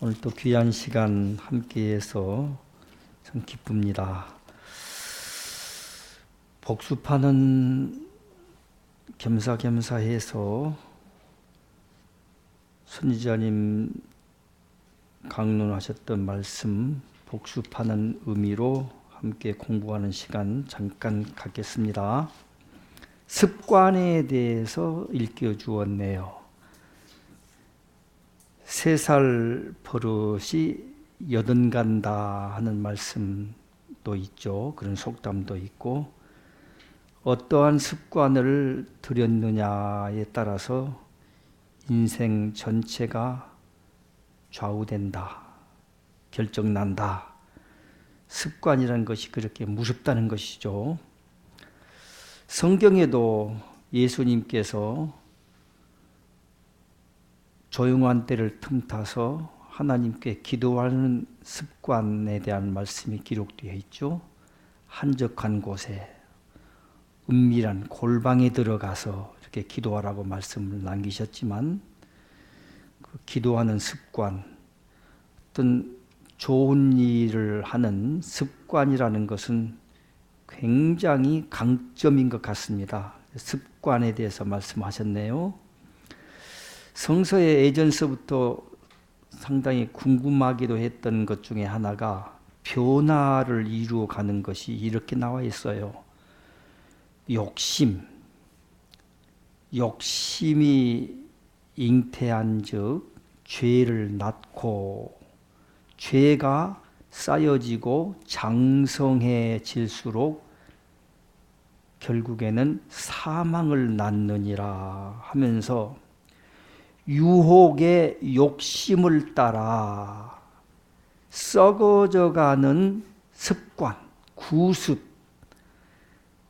오늘 또 귀한 시간 함께해서 참 기쁩니다. 복수파는 겸사겸사해서 선지자님 강론하셨던 말씀 복수파는 의미로 함께 공부하는 시간 잠깐 갖겠습니다. 습관에 대해서 일깨워주었네요. 3살 버릇이 여든간다 하는 말씀도 있죠. 그런 속담도 있고, 어떠한 습관을 들였느냐에 따라서 인생 전체가 좌우된다, 결정난다. 습관이라는 것이 그렇게 무섭다는 것이죠. 성경에도 예수님께서 조용한 때를 틈타서 하나님께 기도하는 습관에 대한 말씀이 기록되어 있죠. 한적한 곳에 은밀한 골방에 들어가서 이렇게 기도하라고 말씀을 남기셨지만, 그 기도하는 습관, 어떤 좋은 일을 하는 습관이라는 것은 굉장히 강점인 것 같습니다. 습관에 대해서 말씀하셨네요. 성서에 예전서부터 상당히 궁금하기도 했던 것 중에 하나가 변화를 이루어가는 것이 이렇게 나와 있어요. 욕심이 잉태한 즉 죄를 낳고, 죄가 쌓여지고 장성해질수록 결국에는 사망을 낳느니라 하면서 유혹의 욕심을 따라 썩어져가는 습관, 구습,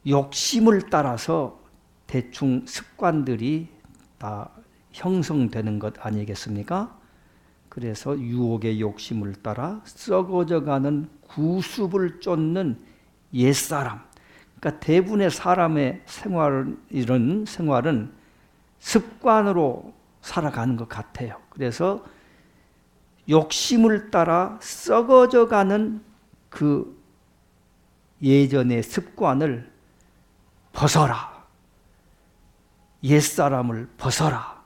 욕심을 따라서 대충 습관들이 다 형성되는 것 아니겠습니까? 그래서 유혹의 욕심을 따라 썩어져가는 구습을 쫓는 옛사람, 그러니까 대부분의 사람의 이런 생활은 습관으로 살아가는 것 같아요. 그래서 욕심을 따라 썩어져가는 그 예전의 습관을 벗어라. 옛사람을 벗어라.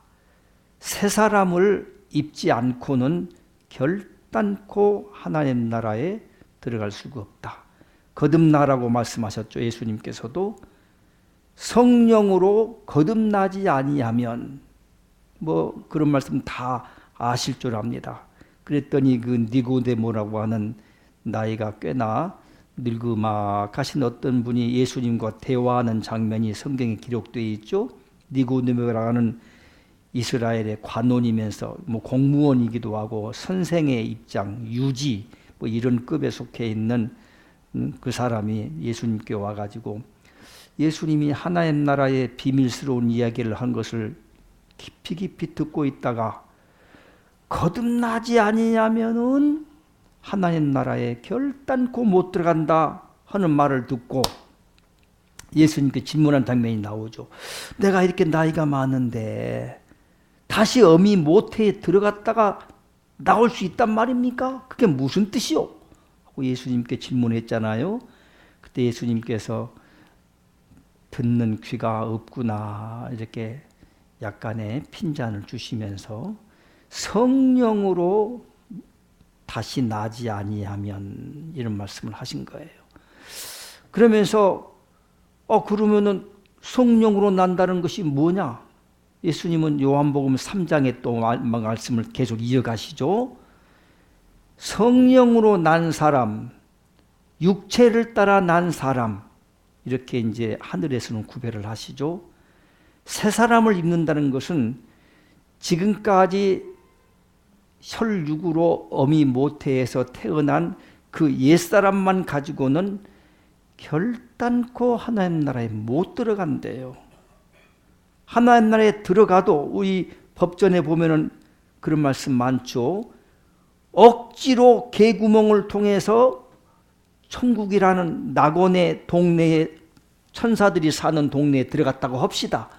새 사람을 입지 않고는 결단코 하나님 나라에 들어갈 수가 없다. 거듭나라고 말씀하셨죠. 예수님께서도 성령으로 거듭나지 아니하면, 그런 말씀 다 아실 줄 압니다. 그랬더니 그 니고데모라고 하는 나이가 꽤나 늙으막하신 어떤 분이 예수님과 대화하는 장면이 성경에 기록되어 있죠. 니고데모라는 이스라엘의 관원이면서 공무원이기도 하고 선생의 입장, 유지 이런 급에 속해 있는 그 사람이 예수님께 와가지고 예수님이 하나님 나라의 비밀스러운 이야기를 한 것을 깊이 듣고 있다가 거듭나지 아니냐면은 하나님 나라에 결단코 못 들어간다 하는 말을 듣고 예수님께 질문한 장면이 나오죠. 내가 이렇게 나이가 많은데 다시 어미 모태에 들어갔다가 나올 수 있단 말입니까? 그게 무슨 뜻이요? 하고 예수님께 질문했잖아요. 그때 예수님께서 듣는 귀가 없구나 이렇게 약간의 핀잔을 주시면서 성령으로 다시 나지 아니하면 이런 말씀을 하신 거예요. 그러면서 그러면은 성령으로 난다는 것이 뭐냐? 예수님은 요한복음 3장에 또 말씀을 계속 이어가시죠. 성령으로 난 사람, 육체를 따라 난 사람, 이렇게 이제 하늘에서는 구별을 하시죠. 새 사람을 입는다는 것은 지금까지 혈육으로 어미 모태에서 태어난 그 옛사람만 가지고는 결단코 하나님 나라에 못 들어간대요. 하나님 나라에 들어가도 우리 법전에 보면은 그런 말씀 많죠. 억지로 개구멍을 통해서 천국이라는 낙원의 동네에 천사들이 사는 동네에 들어갔다고 합시다.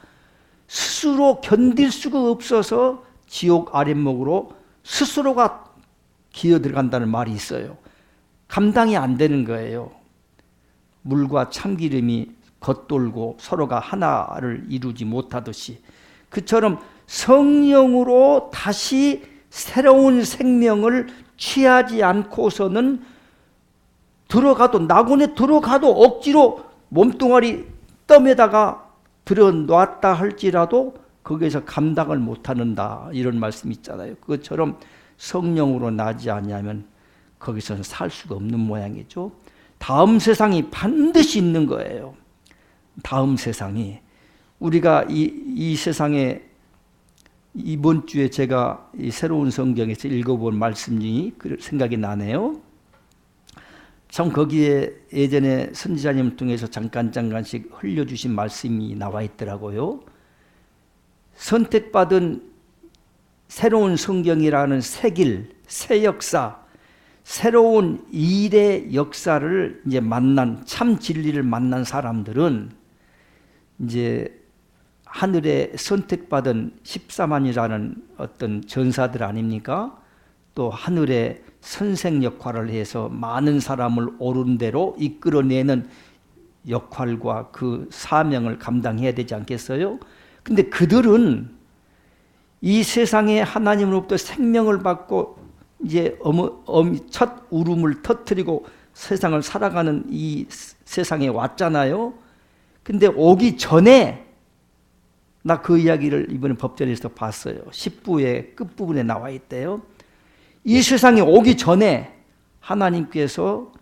스스로 견딜 수가 없어서 지옥 아랫목으로 스스로가 기어 들어간다는 말이 있어요. 감당이 안 되는 거예요. 물과 참기름이 겉돌고 서로가 하나를 이루지 못하듯이, 그처럼 성령으로 다시 새로운 생명을 취하지 않고서는 낙원에 들어가도 억지로 몸뚱아리 떠매다가 들어놨다 할지라도 거기에서 감당을 못하는다, 이런 말씀이 있잖아요. 그것처럼 성령으로 나지 않으면 거기서는 살 수가 없는 모양이죠. 다음 세상이 반드시 있는 거예요. 다음 세상이. 우리가 이 세상에 이번 주에 제가 이 새로운 성경에서 읽어본 말씀이 생각이 나네요. 참 거기에 예전에 선지자님 통해서 잠깐씩 흘려주신 말씀이 나와 있더라고요. 선택받은 새로운 성경이라는 새 길, 새 역사, 새로운 일의 역사를 이제 만난, 참 진리를 만난 사람들은 이제 하늘에 선택받은 14만이라는 어떤 전사들 아닙니까? 또 하늘에 선생 역할을 해서 많은 사람을 옳은 대로 이끌어내는 역할과 그 사명을 감당해야 되지 않겠어요? 근데 그들은 이 세상에 하나님으로부터 생명을 받고 이제 첫 울음을 터뜨리고 세상을 살아가는 이 세상에 왔잖아요. 근데 오기 전에, 나 그 이야기를 이번에 법전에서 봤어요. 10부의 끝부분에 나와 있대요. 이 세상에 오기 전에 하나님께서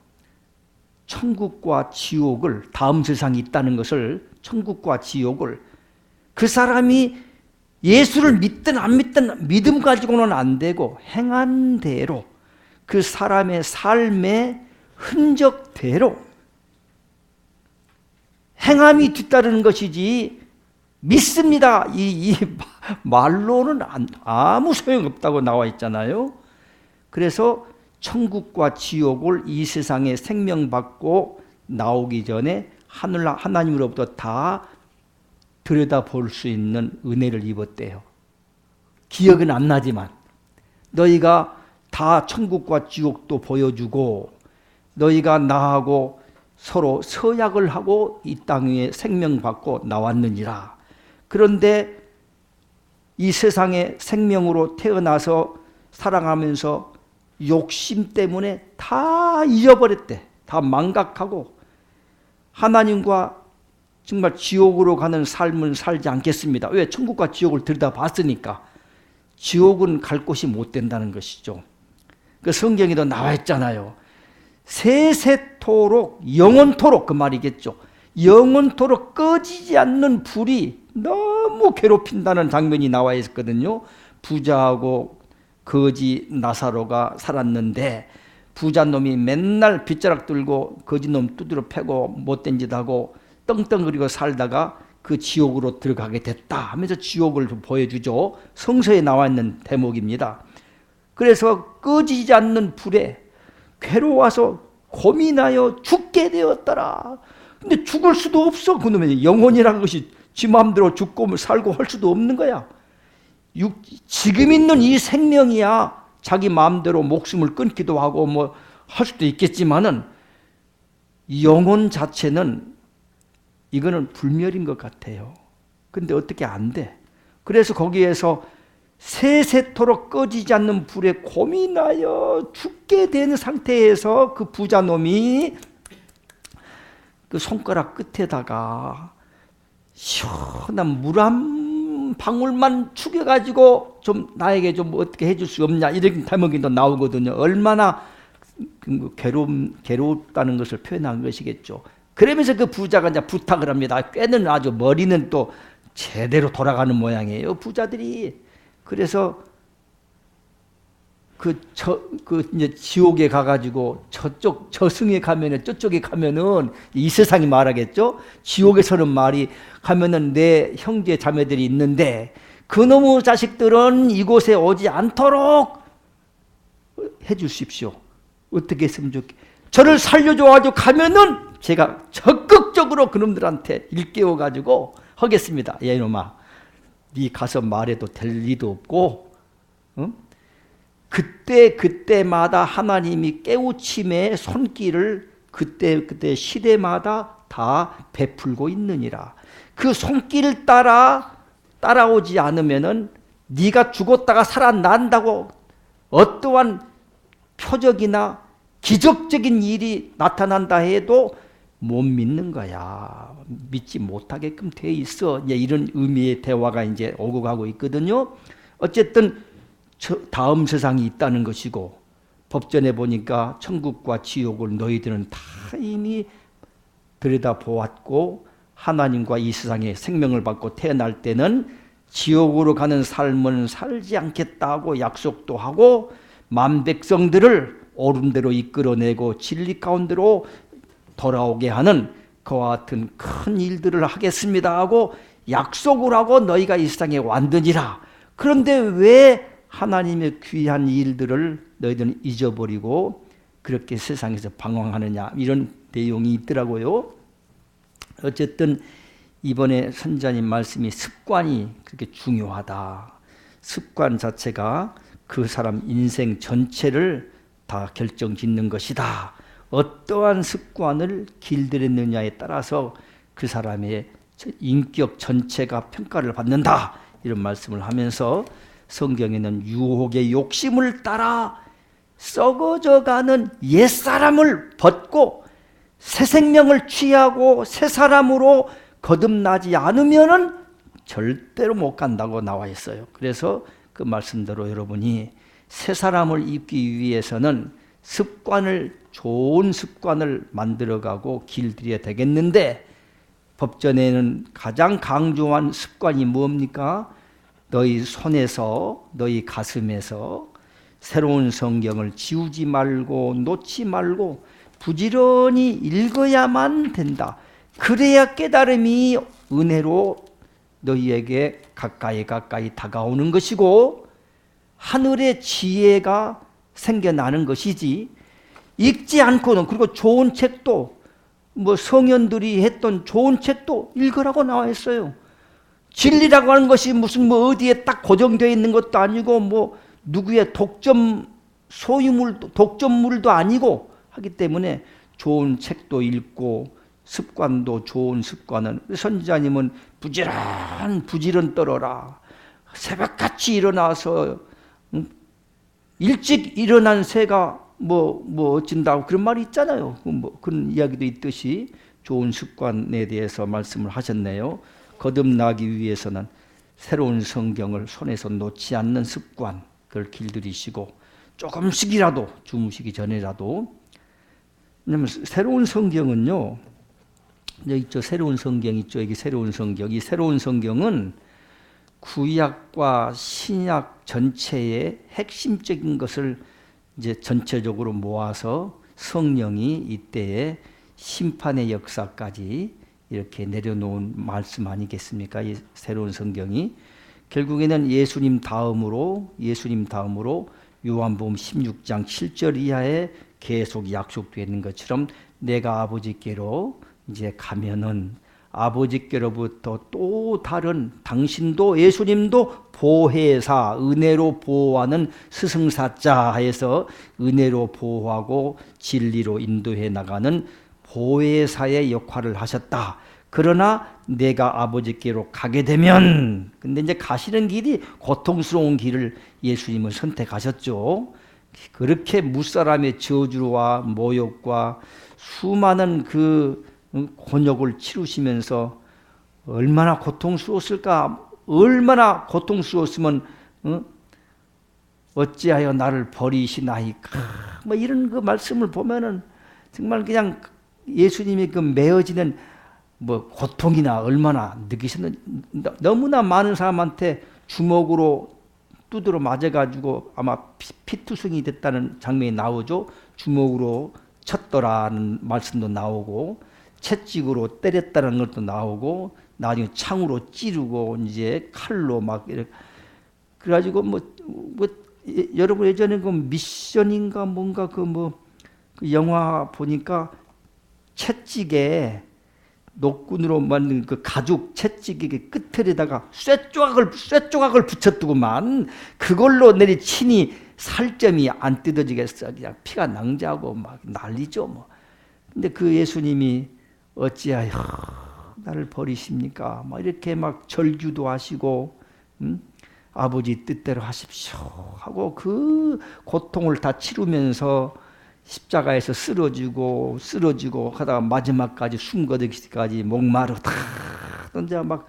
천국과 지옥을, 다음 세상이 있다는 것을, 천국과 지옥을 그 사람이 예수를 믿든 안 믿든 믿음 가지고는 안 되고 행한 대로 그 사람의 삶의 흔적대로 행함이 뒤따르는 것이지, 믿습니다 이 말로는 아무 소용없다고 나와 있잖아요. 그래서 천국과 지옥을 이 세상에 생명받고 나오기 전에 하나님으로부터 다 들여다볼 수 있는 은혜를 입었대요. 기억은 안 나지만 너희가 다 천국과 지옥도 보여주고 너희가 나하고 서로 서약을 하고 이 땅 위에 생명받고 나왔느니라. 그런데 이 세상에 생명으로 태어나서 살아가면서 욕심 때문에 다 잊어버렸대. 다 망각하고 하나님과 정말 지옥으로 가는 삶을 살지 않겠습니다. 왜? 천국과 지옥을 들여다봤으니까. 지옥은 갈 곳이 못 된다는 것이죠. 그 성경에도 나와 있잖아요. 세세토록, 영원토록, 그 말이겠죠. 영원토록 꺼지지 않는 불이 너무 괴롭힌다는 장면이 나와 있거든요. 부자하고 거지 나사로가 살았는데 부자놈이 맨날 빗자락 들고 거지놈 두드려 패고 못된 짓 하고 떵떵거리고 살다가 그 지옥으로 들어가게 됐다 하면서 지옥을 좀 보여주죠. 성서에 나와 있는 대목입니다. 그래서 꺼지지 않는 불에 괴로워서 고민하여 죽게 되었더라. 근데 죽을 수도 없어. 그놈의 영혼이라는 것이 지 마음대로 죽고 살고 할 수도 없는 거야. 지금 있는 이 생명이야 자기 마음대로 목숨을 끊기도 하고 뭐 할 수도 있겠지만은 영혼 자체는 이거는 불멸인 것 같아요. 근데 어떻게 안 돼? 그래서 거기에서 세세토록 꺼지지 않는 불에 고민하여 죽게 된 상태에서 그 부자놈이 그 손가락 끝에다가 시원한 물 한 방울만 죽여가지고 좀 나에게 좀 어떻게 해줄 수 없냐, 이런 대목이 또 나오거든요. 얼마나 괴롭다는 것을 표현한 것이겠죠. 그러면서 그 부자가 이제 부탁을 합니다. 꾀는 아주 머리는 또 제대로 돌아가는 모양이에요, 부자들이. 그래서 이제 지옥에 가가지고 저승에 가면은, 저쪽에 가면은, 이 세상이 말하겠죠? 지옥에서는 말이 가면은 내 형제 자매들이 있는데 그놈의 자식들은 이곳에 오지 않도록 해 주십시오. 어떻게 했으면 좋겠, 저를 살려줘가지고 가면은 제가 적극적으로 그놈들한테 일깨워가지고 하겠습니다. 야 이놈아, 네 가서 말해도 될 리도 없고, 응? 그때마다 하나님이 깨우침의 손길을 그때 시대마다 다 베풀고 있느니라. 그 손길 따라오지 않으면은 네가 죽었다가 살아난다고 어떠한 표적이나 기적적인 일이 나타난다 해도 못 믿는 거야. 믿지 못하게끔 돼 있어. 이제 이런 의미의 대화가 이제 오고 가고 있거든요. 어쨌든 다음 세상이 있다는 것이고, 법전에 보니까 천국과 지옥을 너희들은 다 이미 들여다보았고, 하나님과 이 세상에 생명을 받고 태어날 때는 지옥으로 가는 삶은 살지 않겠다고 약속도 하고, 만백성들을 옳은 대로 이끌어내고 진리 가운데로 돌아오게 하는 그와 같은 큰 일들을 하겠습니다 하고 약속을 하고 너희가 이 세상에 왔느니라. 그런데 왜 하나님의 귀한 일들을 너희들은 잊어버리고 그렇게 세상에서 방황하느냐, 이런 내용이 있더라고요. 어쨌든 이번에 선자님 말씀이 습관이 그렇게 중요하다. 습관 자체가 그 사람 인생 전체를 다 결정짓는 것이다. 어떠한 습관을 길들였느냐에 따라서 그 사람의 인격 전체가 평가를 받는다. 이런 말씀을 하면서 성경에는 유혹의 욕심을 따라 썩어져가는 옛사람을 벗고 새 생명을 취하고 새 사람으로 거듭나지 않으면은 절대로 못 간다고 나와 있어요. 그래서 그 말씀대로 여러분이 새 사람을 입기 위해서는 좋은 습관을 만들어가고 길들여야 되겠는데, 법전에는 가장 강조한 습관이 뭡니까? 너희 손에서, 너희 가슴에서 새로운 성경을 지우지 말고 놓지 말고 부지런히 읽어야만 된다. 그래야 깨달음이 은혜로 너희에게 가까이 다가오는 것이고 하늘의 지혜가 생겨나는 것이지, 읽지 않고는, 그리고 좋은 책도, 성현들이 했던 좋은 책도 읽으라고 나와 있어요. 진리라고 하는 것이 무슨 어디에 딱 고정되어 있는 것도 아니고 누구의 독점물도 아니고 하기 때문에 좋은 책도 읽고 습관도, 좋은 습관은, 선지자님은 부지런 떨어라. 새벽같이 일어나서 일찍 일어난 새가 어쩐다고 그런 말이 있잖아요. 그런 이야기도 있듯이 좋은 습관에 대해서 말씀을 하셨네요. 거듭나기 위해서는 새로운 성경을 손에서 놓지 않는 습관, 그걸 길들이시고 조금씩이라도 주무시기 전에라도. 왜냐하면 새로운 성경은요, 여기 있죠. 새로운 성경 있죠. 여기 새로운 성경. 이 새로운 성경은 구약과 신약 전체의 핵심적인 것을 이제 전체적으로 모아서 성령이 이때에 심판의 역사까지 이렇게 내려놓은 말씀 아니겠습니까? 이 새로운 성경이 결국에는 예수님 다음으로 요한복음 16장 7절 이하에 계속 약속되어 있는 것처럼 내가 아버지께로 이제 가면은 아버지께로부터 또 다른, 당신도 예수님도 보혜사, 은혜로 보호하는 스승사자 해서 은혜로 보호하고 진리로 인도해 나가는 보혜사의 역할을 하셨다. 그러나 내가 아버지께로 가게 되면, 근데 이제 가시는 길이 고통스러운 길을 예수님은 선택하셨죠. 그렇게 무사람의 저주와 모욕과 수많은 그 곤욕을 치르시면서 얼마나 고통스러웠을까? 얼마나 고통스러웠으면 어찌하여 나를 버리시나이까? 이런 그 말씀을 보면은 정말 그냥 예수님이 그 메어지는 고통이나 얼마나 느끼셨는지, 너무나 많은 사람한테 주먹으로 두드러 맞아가지고 아마 피투성이 됐다는 장면이 나오죠. 주먹으로 쳤더라는 말씀도 나오고, 채찍으로 때렸다는 것도 나오고, 나중에 창으로 찌르고 이제 칼로 막 이렇게 그래가지고 여러분 예전에 그 미션인가 뭔가 그 영화 보니까 채찍에 녹군으로 만든 그 가죽 채찍의 끝에다가 쇠조각을 붙였더구만. 그걸로 내리 친히 살점이 안 뜯어지겠어. 그냥 피가 낭자하고 막 난리죠. 뭐. 근데 그 예수님이 어찌하여 나를 버리십니까? 막 이렇게 막 절규도 하시고, 아버지 뜻대로 하십시오 하고 그 고통을 다 치르면서 십자가에서 쓰러지고 하다가 마지막까지 숨거두기까지 목마르 다 던져 막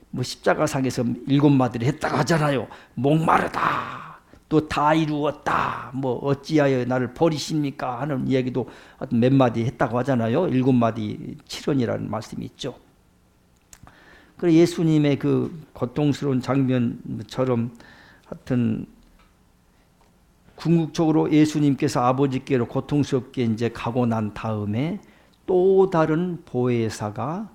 뭐 십자가상에서 7마디를 했다고 하잖아요. 목마르다. 또 다 이루었다. 뭐 어찌하여 나를 버리십니까? 하는 이야기도 몇 마디 했다고 하잖아요. 7마디 7원이라는 말씀이 있죠. 그래 예수님의 그 고통스러운 장면처럼 하여튼 궁극적으로 예수님께서 아버지께로 고통스럽게 이제 가고 난 다음에 또 다른 보혜사가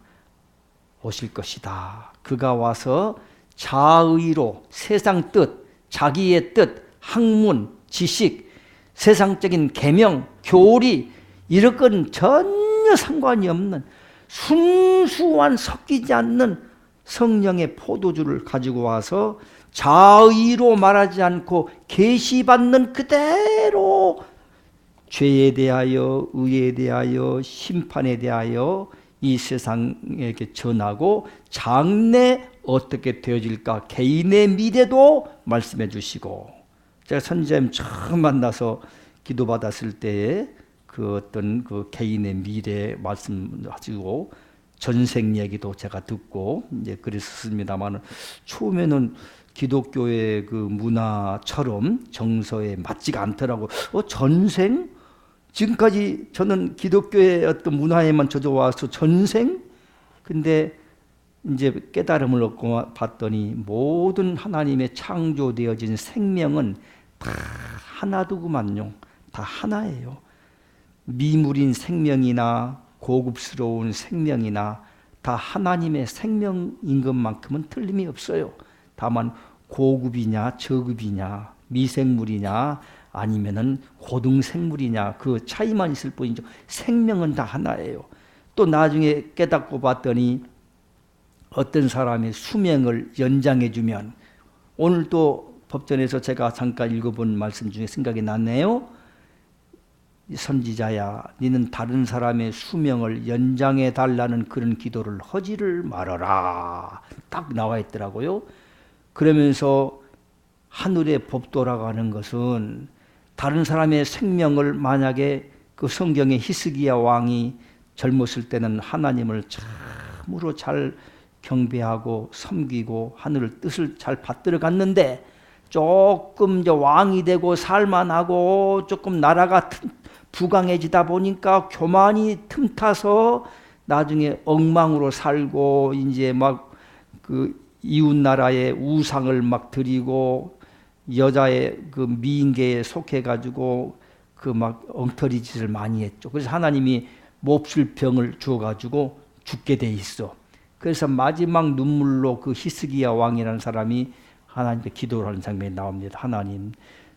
오실 것이다. 그가 와서 자의로 세상 뜻, 자기의 뜻, 학문, 지식, 세상적인 계명, 교리 이런 건 전혀 상관이 없는 순수한 섞이지 않는 성령의 포도주를 가지고 와서 자의로 말하지 않고 계시받는 그대로 죄에 대하여 의에 대하여 심판에 대하여 이 세상에게 전하고 장래 어떻게 되어질까 개인의 미래도 말씀해 주시고 제가 선지자님 처음 만나서 기도받았을 때에 그 어떤 그 개인의 미래 말씀하시고 전생 얘기도 제가 듣고 이제 그랬었습니다만 처음에는 기독교의 그 문화처럼 정서에 맞지가 않더라고. 전생? 지금까지 저는 기독교의 어떤 문화에만 젖어와서 전생? 근데 이제 깨달음을 얻고 봤더니 모든 하나님의 창조되어진 생명은 다 하나더구만요. 다 하나예요. 미물인 생명이나 고급스러운 생명이나 다 하나님의 생명인 것만큼은 틀림이 없어요. 다만 고급이냐 저급이냐 미생물이냐 아니면은 고등생물이냐 그 차이만 있을 뿐이죠. 생명은 다 하나예요. 또 나중에 깨닫고 봤더니 어떤 사람의 수명을 연장해 주면 오늘 또 법전에서 제가 잠깐 읽어본 말씀 중에 생각이 났네요. 선지자야 너는 다른 사람의 수명을 연장해 달라는 그런 기도를 하지를 말아라. 딱 나와 있더라고요. 그러면서 하늘의 법도라고 하는 것은 다른 사람의 생명을 만약에 그 성경의 히스기야 왕이 젊었을 때는 하나님을 참으로 잘 경배하고 섬기고 하늘 뜻을 잘 받들어 갔는데 조금 이제 왕이 되고 살만하고 조금 나라가 부강해지다 보니까 교만이 틈타서 나중에 엉망으로 살고 이제 막 그 이웃 나라의 우상을 막 드리고 여자의 그 미인계에 속해 가지고 그 막 엉터리 짓을 많이 했죠. 그래서 하나님이 몹쓸 병을 주어 가지고 죽게 돼 있어. 그래서 마지막 눈물로 그 히스기야 왕이라는 사람이 하나님께 기도를 하는 장면이 나옵니다. 하나님,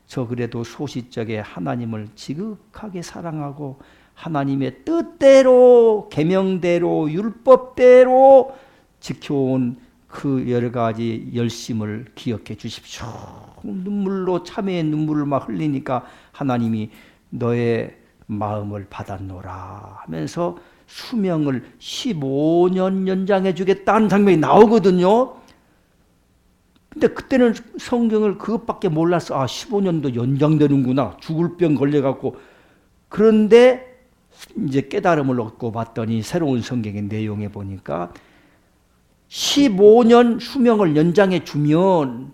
저 그래도 소시적에 하나님을 지극하게 사랑하고 하나님의 뜻대로 계명대로 율법대로 지켜온 그 여러 가지 열심을 기억해 주십시오. 눈물로 참회의 눈물을 막 흘리니까 하나님이 너의 마음을 받았노라 하면서 수명을 15년 연장해 주겠다는 장면이 나오거든요. 근데 그때는 성경을 그것밖에 몰랐어. 15년도 연장되는구나. 죽을 병 걸려갖고. 그런데 이제 깨달음을 얻고 봤더니 새로운 성경의 내용에 보니까 15년 수명을 연장해 주면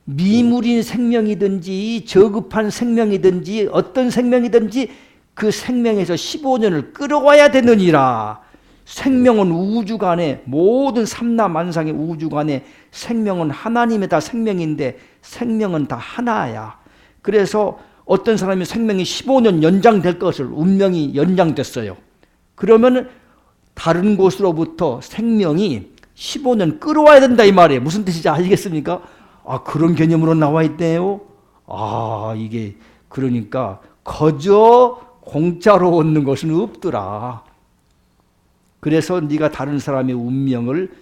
미물인 생명이든지 저급한 생명이든지 어떤 생명이든지 그 생명에서 15년을 끌어와야 되느니라. 생명은 우주간에 모든 삼라만상의 우주간에 생명은 하나님의 다 생명인데 생명은 다 하나야. 그래서 어떤 사람이 생명이 15년 연장될 것을 운명이 연장됐어요. 그러면 다른 곳으로부터 생명이 15년 끌어와야 된다 이 말이에요. 무슨 뜻인지 아시겠습니까? 그런 개념으로 나와 있대요. 이게 그러니까 거저 공짜로 얻는 것은 없더라. 그래서 네가 다른 사람의 운명을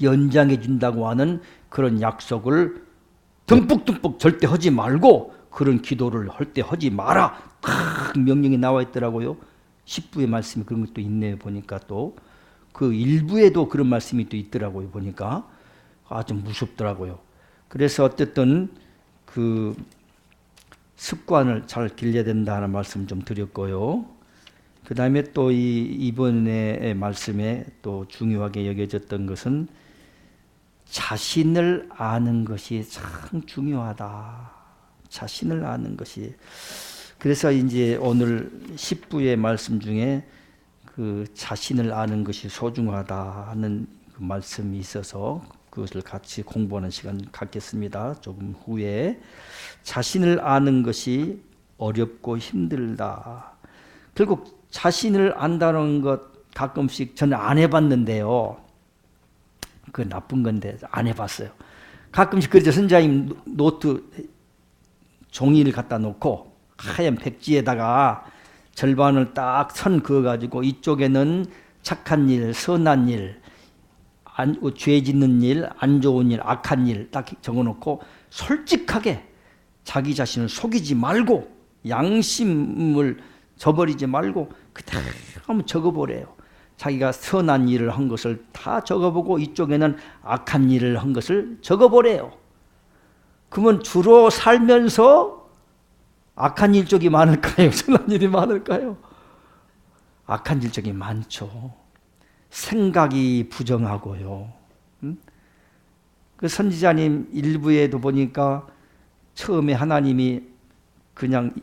연장해 준다고 하는 그런 약속을 듬뿍듬뿍 절대 하지 말고 그런 기도를 할 때 하지 마라. 딱 명령이 나와 있더라고요. 10부의 말씀이 그런 것도 있네요. 보니까 또 그 1부에도 그런 말씀이 또 있더라고요. 보니까 아주 무섭더라고요. 그래서 어쨌든 그 습관을 잘 길러야 된다는 말씀 좀 드렸고요. 그 다음에 또 이번에 말씀에 또 중요하게 여겨졌던 것은 자신을 아는 것이 참 중요하다. 자신을 아는 것이. 그래서 이제 오늘 10부의 말씀 중에 그 자신을 아는 것이 소중하다는 그 말씀이 있어서 그것을 같이 공부하는 시간 갖겠습니다. 조금 후에. 자신을 아는 것이 어렵고 힘들다. 결국 자신을 안다는 것 가끔씩 저는 안 해봤는데요. 그 나쁜 건데 안 해봤어요. 가끔씩 그러죠. 선생님 노트 종이를 갖다 놓고 하얀 백지에다가 절반을 딱 선 그어가지고 이쪽에는 착한 일, 선한 일, 죄 짓는 일, 안 좋은 일, 악한 일 딱 적어놓고 솔직하게 자기 자신을 속이지 말고 양심을 저버리지 말고 그대로 한번 적어보래요. 자기가 선한 일을 한 것을 다 적어보고 이쪽에는 악한 일을 한 것을 적어보래요. 그러면 주로 살면서 악한 일 쪽이 많을까요? 선한 일이 많을까요? 악한 일 쪽이 많죠. 생각이 부정하고요. 그 선지자님 일부에도 보니까 처음에 하나님이 그냥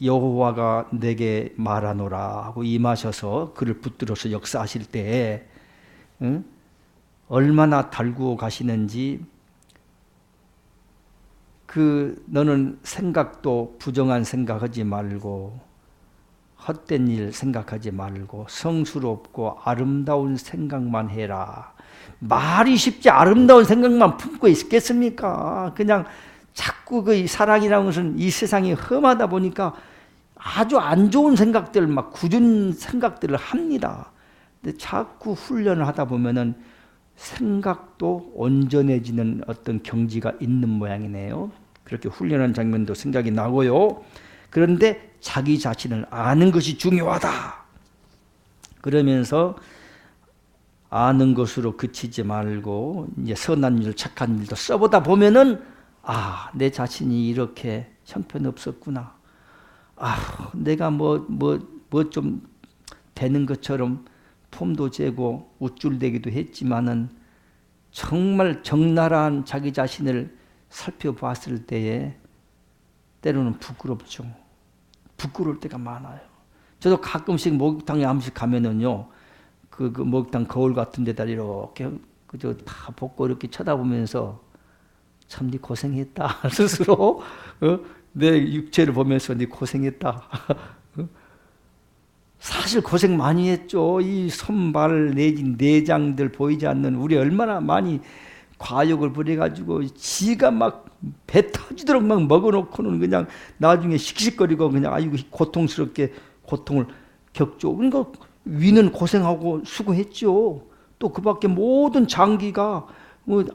여호와가 내게 말하노라 하고 임하셔서 그를 붙들어서 역사하실 때 얼마나 달구어 가시는지 너는 생각도 부정한 생각하지 말고 헛된 일 생각하지 말고 성스럽고 아름다운 생각만 해라. 말이 쉽지 아름다운 생각만 품고 있겠습니까? 그냥 자꾸 그 사랑이라는 것은 이 세상이 험하다 보니까 아주 안 좋은 생각들, 막 굳은 생각들을 합니다. 근데 자꾸 훈련을 하다 보면은 생각도 온전해지는 어떤 경지가 있는 모양이네요. 그렇게 훈련한 장면도 생각이 나고요. 그런데 자기 자신을 아는 것이 중요하다. 그러면서 아는 것으로 그치지 말고 이제 선한 일, 착한 일도 써보다 보면은 내 자신이 이렇게 형편없었구나. 내가 뭐 좀 되는 것처럼 폼도 재고 우쭐대기도 했지만은 정말 적나라한 자기 자신을 살펴봤을 때에 때로는 부끄럽죠. 부끄러울 때가 많아요. 저도 가끔씩 목욕탕에 한 번씩 가면은요, 그 목욕탕 거울 같은 데다 이렇게 그저 다 벗고 이렇게 쳐다보면서 참 네 고생했다 스스로 내 육체를 보면서 네 고생했다. 사실 고생 많이 했죠. 이 손발 내지 내장들 보이지 않는 우리 얼마나 많이 과욕을 부려가지고 지가 막 배 터지도록 막 먹어놓고는 그냥 나중에 씩씩거리고 그냥 아이고 고통스럽게 고통을 겪죠. 그러니까 위는 고생하고 수고했죠. 또 그 밖에 모든 장기가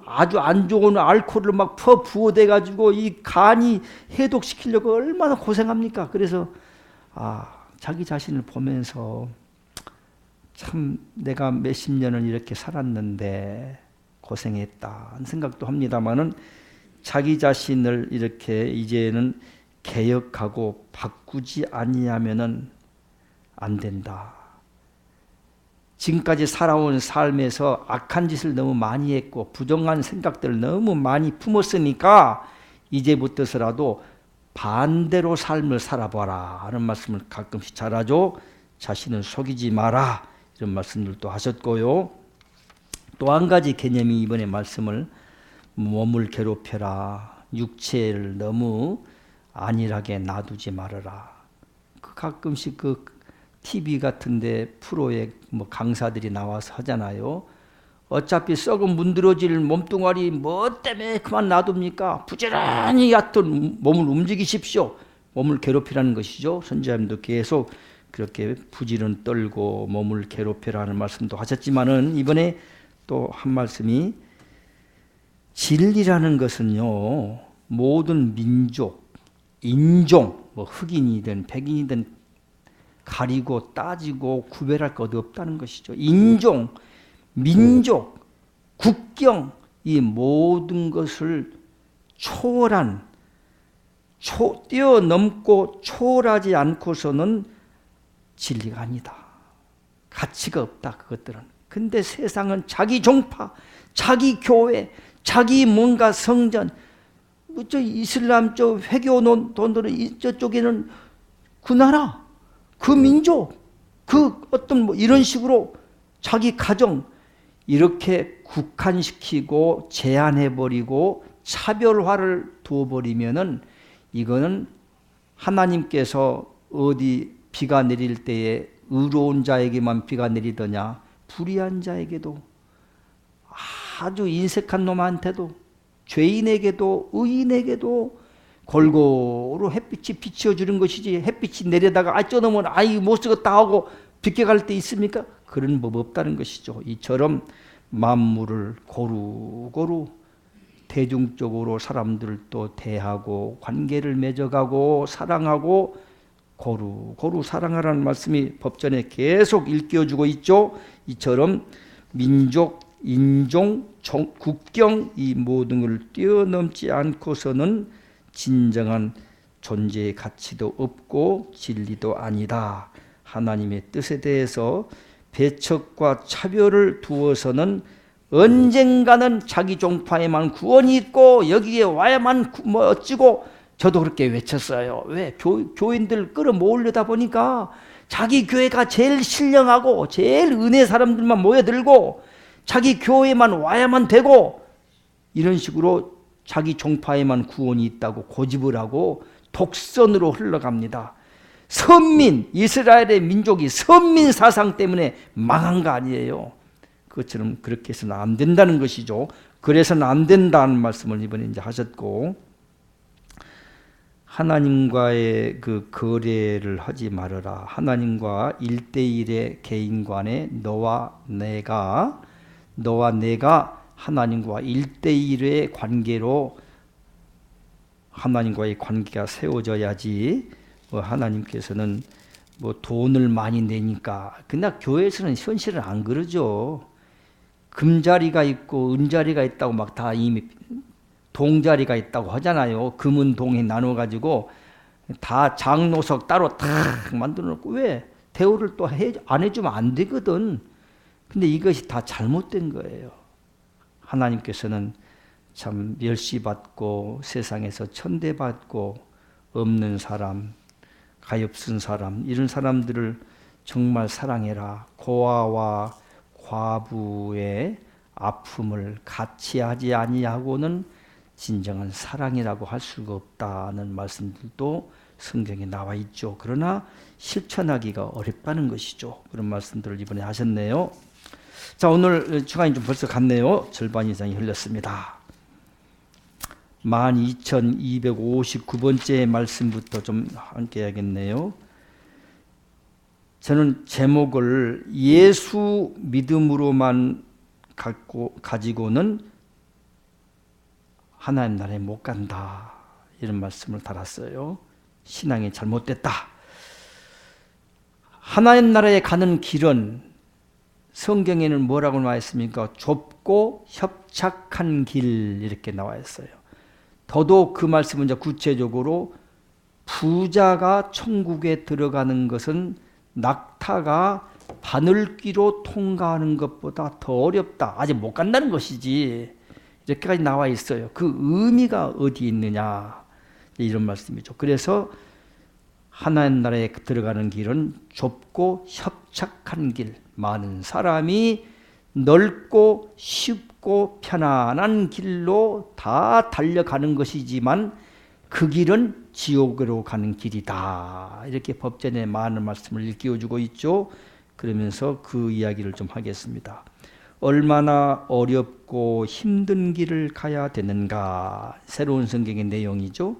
아주 안 좋은 알코올을 막 부어대가지고 이 간이 해독시키려고 얼마나 고생합니까? 그래서 자기 자신을 보면서 참 내가 몇십 년을 이렇게 살았는데 고생했다 하는 생각도 합니다만은 자기 자신을 이렇게 이제는 개혁하고 바꾸지 아니하면은 안 된다. 지금까지 살아온 삶에서 악한 짓을 너무 많이 했고 부정한 생각들을 너무 많이 품었으니까 이제부터서라도 반대로 삶을 살아봐라 하는 말씀을 가끔씩 잘하죠. 자신을 속이지 마라 이런 말씀들도 하셨고요. 또 한 가지 개념이 이번에 말씀을 몸을 괴롭혀라, 육체를 너무 안일하게 놔두지 말아라. 가끔씩 그 TV 같은데 프로에 강사들이 나와서 하잖아요. 어차피 썩은 문드러질 몸뚱아리 뭐 때문에 그만 놔둡니까? 부지런히 얕은 몸을 움직이십시오. 몸을 괴롭히라는 것이죠. 선지자님도 계속 그렇게 부지런 떨고 몸을 괴롭히라는 말씀도 하셨지만은 이번에 또 한 말씀이 진리라는 것은요, 모든 민족, 인종, 뭐 흑인이든 백인이든 가리고 따지고 구별할 것 없다는 것이죠. 인종, 민족, 국경, 이 모든 것을 초월한, 뛰어넘고 초월하지 않고서는 진리가 아니다. 가치가 없다, 그것들은. 근데 세상은 자기 종파, 자기 교회, 자기 뭔가 성전, 저 이슬람 저 회교돈들은 저쪽에는 그 나라, 그 민족, 그 어떤 뭐 이런 식으로 자기 가정 이렇게 국한시키고 제한해버리고 차별화를 두어버리면은 이거는 하나님께서 어디 비가 내릴 때에 의로운 자에게만 비가 내리더냐, 불의한 자에게도, 아주 인색한 놈한테도, 죄인에게도 의인에게도 골고루 햇빛이 비춰주는 것이지, 햇빛이 내려다가 저 놈은 아이 못 쓰겠다 하고 비껴갈 때 있습니까? 그런 법 없다는 것이죠. 이처럼 만물을 고루고루 대중적으로 사람들도 대하고 관계를 맺어가고 사랑하고 고루고루 사랑하라는 말씀이 법전에 계속 일깨워주고 있죠. 이처럼 민족, 인종, 국경 이 모든 걸 뛰어넘지 않고서는 진정한 존재의 가치도 없고 진리도 아니다. 하나님의 뜻에 대해서 배척과 차별을 두어서는 언젠가는 자기 종파에만 구원이 있고 여기에 와야만 뭐 어찌고, 저도 그렇게 외쳤어요. 왜? 교인들 끌어모으려다 보니까 자기 교회가 제일 신령하고 제일 은혜 사람들만 모여들고 자기 교회만 와야만 되고 이런 식으로 자기 종파에만 구원이 있다고 고집을 하고 독선으로 흘러갑니다. 선민, 이스라엘의 민족이 선민 사상 때문에 망한 거 아니에요. 그것처럼 그렇게 해서는 안 된다는 것이죠. 그래서는 안 된다는 말씀을 이번에 이제 하셨고, 하나님과의 그 거래를 하지 말아라. 하나님과 1대1의 개인 간에 너와 내가 하나님과 1대1의 관계로 하나님과의 관계가 세워져야지, 하나님께서는 뭐 돈을 많이 내니까, 그러나 교회에서는 현실은 안 그러죠. 금자리가 있고 은자리가 있다고 막 다 이미 동자리가 있다고 하잖아요. 금은 동에 나눠가지고 다 장로석 따로 다 만들어 놓고, 왜? 대우를 또 안 해주면 안 되거든. 근데 이것이 다 잘못된 거예요. 하나님께서는 참 멸시받고 세상에서 천대받고 없는 사람, 가엾은 사람, 이런 사람들을 정말 사랑해라. 고아와 과부의 아픔을 같이 하지 아니하고는 진정한 사랑이라고 할 수가 없다는 말씀들도 성경에 나와 있죠. 그러나 실천하기가 어렵다는 것이죠. 그런 말씀들을 이번에 하셨네요. 자, 오늘 시간이 좀 벌써 갔네요. 절반 이상이 흘렀습니다. 12,259번째 말씀부터 좀 함께 해야겠네요. 저는 제목을 예수 믿음으로만 가지고는 하나님 나라에 못 간다, 이런 말씀을 달았어요. 신앙이 잘못됐다. 하나님 나라에 가는 길은 성경에는 뭐라고 나와 있습니까? 좁고 협착한 길, 이렇게 나와 있어요. 더더욱 그 말씀은 이제 구체적으로 부자가 천국에 들어가는 것은 낙타가 바늘귀로 통과하는 것보다 더 어렵다, 아직 못 간다는 것이지, 이렇게까지 나와 있어요. 그 의미가 어디 있느냐, 이런 말씀이죠. 그래서 하나님 나라에 들어가는 길은 좁고 협착한 길, 많은 사람이 넓고 쉽고 편안한 길로 다 달려가는 것이지만 그 길은 지옥으로 가는 길이다, 이렇게 법전에 많은 말씀을 일깨워주고 있죠. 그러면서 그 이야기를 좀 하겠습니다. 얼마나 어렵고 힘든 길을 가야 되는가, 새로운 성경의 내용이죠.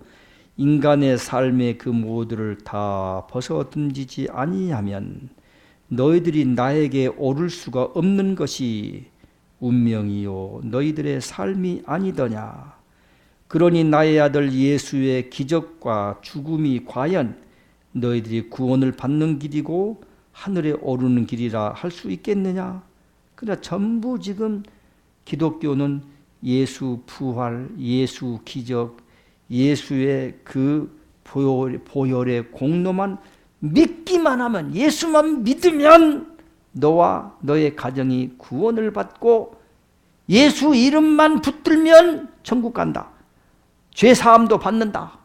인간의 삶의 그 모두를 다 벗어던지지 아니하면 너희들이 나에게 오를 수가 없는 것이 운명이요 너희들의 삶이 아니더냐. 그러니 나의 아들 예수의 기적과 죽음이 과연 너희들이 구원을 받는 길이고 하늘에 오르는 길이라 할 수 있겠느냐? 그러나 전부 지금 기독교는 예수 부활, 예수 기적, 예수의 그 보혈의 공로만 믿기만 하면, 예수만 믿으면 너와 너의 가정이 구원을 받고 예수 이름만 붙들면 천국 간다. 죄 사함도 받는다.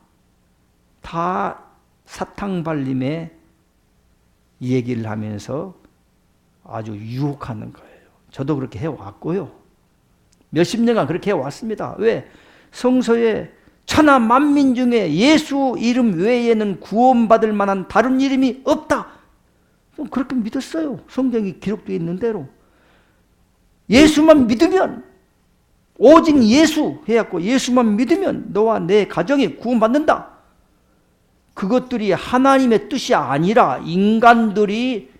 다 사탕발림의 얘기를 하면서 아주 유혹하는 거예요. 저도 그렇게 해왔고요. 몇십 년간 그렇게 해왔습니다. 왜? 성서에 천하 만민 중에 예수 이름 외에는 구원받을 만한 다른 이름이 없다. 그렇게 믿었어요. 성경이 기록되어 있는 대로. 예수만 믿으면, 오직 예수 해갖고 예수만 믿으면 너와 내 가정이 구원받는다. 그것들이 하나님의 뜻이 아니라 인간들이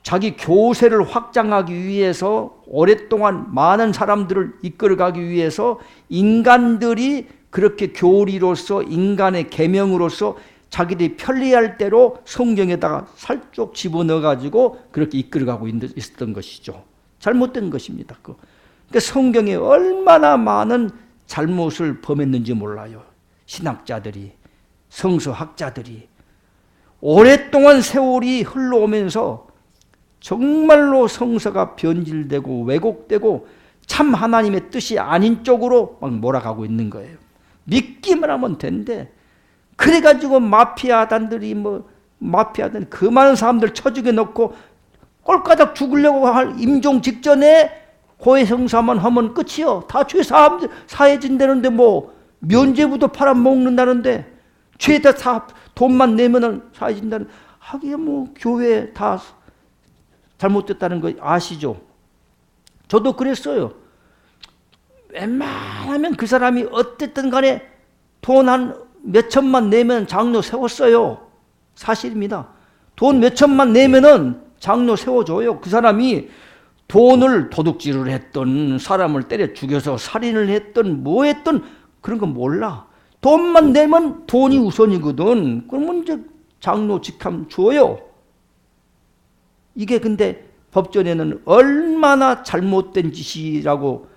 자기 교세를 확장하기 위해서 오랫동안 많은 사람들을 이끌어가기 위해서 인간들이 그렇게 교리로서 인간의 계명으로서 자기들이 편리할 대로 성경에다가 살짝 집어넣어가지고 그렇게 이끌어가고 있었던 것이죠. 잘못된 것입니다. 그러니까 성경에 얼마나 많은 잘못을 범했는지 몰라요. 신학자들이, 성서학자들이. 오랫동안 세월이 흘러오면서 정말로 성서가 변질되고 왜곡되고 참 하나님의 뜻이 아닌 쪽으로 막 몰아가고 있는 거예요. 믿기만 하면 된대. 그래가지고 마피아단들이 마피아단 그 많은 사람들 처죽여 놓고 꼴까닥 죽으려고 할 임종 직전에 고해성사만 하면 끝이요. 다 죄 사해진다는데 면죄부도 팔아먹는다는데 죄다 돈만 내면은 사해진다는. 하긴 교회 다 잘못됐다는 거 아시죠? 저도 그랬어요. 웬만하면 그 사람이 어쨌든 간에 돈 한 몇천만 내면 장로 세웠어요. 사실입니다. 돈 몇천만 내면은 장로 세워줘요. 그 사람이 돈을 도둑질을 했던, 사람을 때려 죽여서 살인을 했던, 뭐 했던 그런 거 몰라. 돈만 내면 돈이 우선이거든. 그러면 이제 장로 직함 줘요. 이게 근데 법전에는 얼마나 잘못된 짓이라고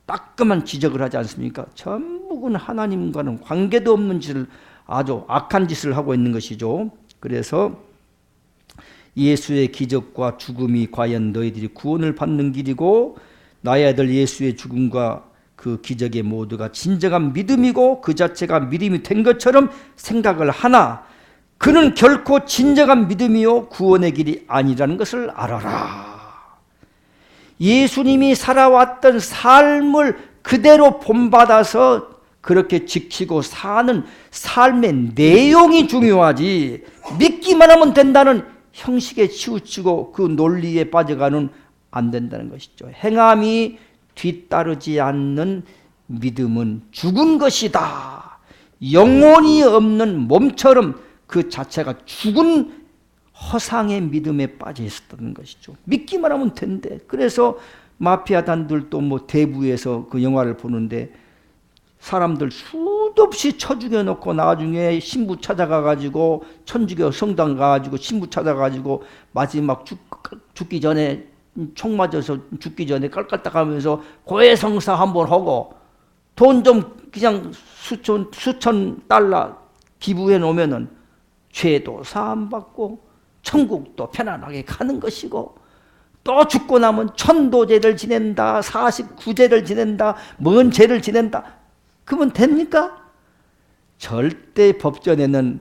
따끔한 지적을 하지 않습니까? 전부는 하나님과는 관계도 없는 짓을, 아주 악한 짓을 하고 있는 것이죠. 그래서 예수의 기적과 죽음이 과연 너희들이 구원을 받는 길이고 나의 아들 예수의 죽음과 그 기적의 모두가 진정한 믿음이고 그 자체가 믿음이 된 것처럼 생각을 하나 그는 결코 진정한 믿음이요 구원의 길이 아니라는 것을 알아라. 예수님이 살아왔던 삶을 그대로 본받아서 그렇게 지키고 사는 삶의 내용이 중요하지, 믿기만 하면 된다는 형식에 치우치고 그 논리에 빠져가는 안 된다는 것이죠. 행함이 뒤따르지 않는 믿음은 죽은 것이다. 영혼이 없는 몸처럼 그 자체가 죽은 허상의 믿음에 빠져 있었다는 것이죠. 믿기만 하면 된대. 그래서 마피아단들도 대부에서 그 영화를 보는데 사람들 수도 없이 쳐 죽여놓고 나중에 신부 찾아가가지고 천주교 성당 가가지고 신부 찾아가지고 마지막 죽기 전에 총 맞아서 죽기 전에 깔깔딱하면서 고해성사 한번 하고 돈 좀 그냥 수천 달러 기부해 놓으면은 죄도 사함받고 천국도 편안하게 가는 것이고 또 죽고 나면 천도제를 지낸다, 49제를 지낸다, 뭔 제를 지낸다. 그러면 됩니까? 절대 법전에는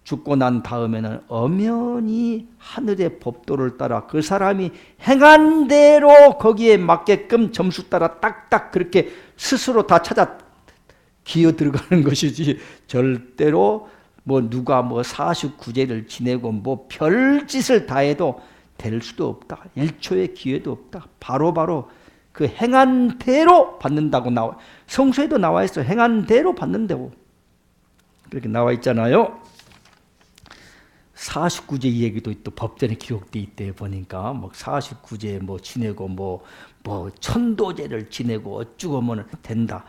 죽고 난 다음에는 엄연히 하늘의 법도를 따라 그 사람이 행한 대로 거기에 맞게끔 점수 따라 딱딱 그렇게 스스로 다 찾아 기어 들어가는 것이지 절대로 누가 49제를 지내고 별짓을 다 해도 될 수도 없다. 1초의 기회도 없다. 바로 그 행한 대로 받는다고 나와. 성서에도 나와 있어. 행한 대로 받는다고. 그렇게 나와 있잖아요. 49제 얘기도 또 법전에 기록돼 있대 보니까 49제 지내고 천도제를 지내고 어쩌고 된다.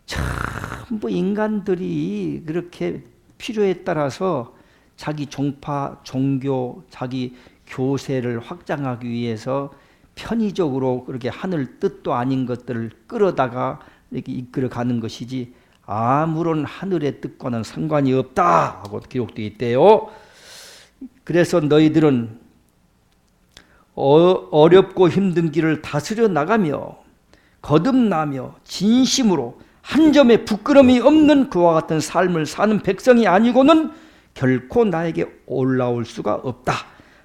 전부 인간들이 그렇게 필요에 따라서 자기 종파, 종교, 자기 교세를 확장하기 위해서 편의적으로 그렇게 하늘 뜻도 아닌 것들을 끌어다가 이렇게 이끌어가는 것이지 아무런 하늘의 뜻과는 상관이 없다 하고 기록되어 있대요. 그래서 너희들은 어렵고 힘든 길을 다스려 나가며 거듭나며 진심으로 한 점의 부끄러움이 없는 그와 같은 삶을 사는 백성이 아니고는 결코 나에게 올라올 수가 없다.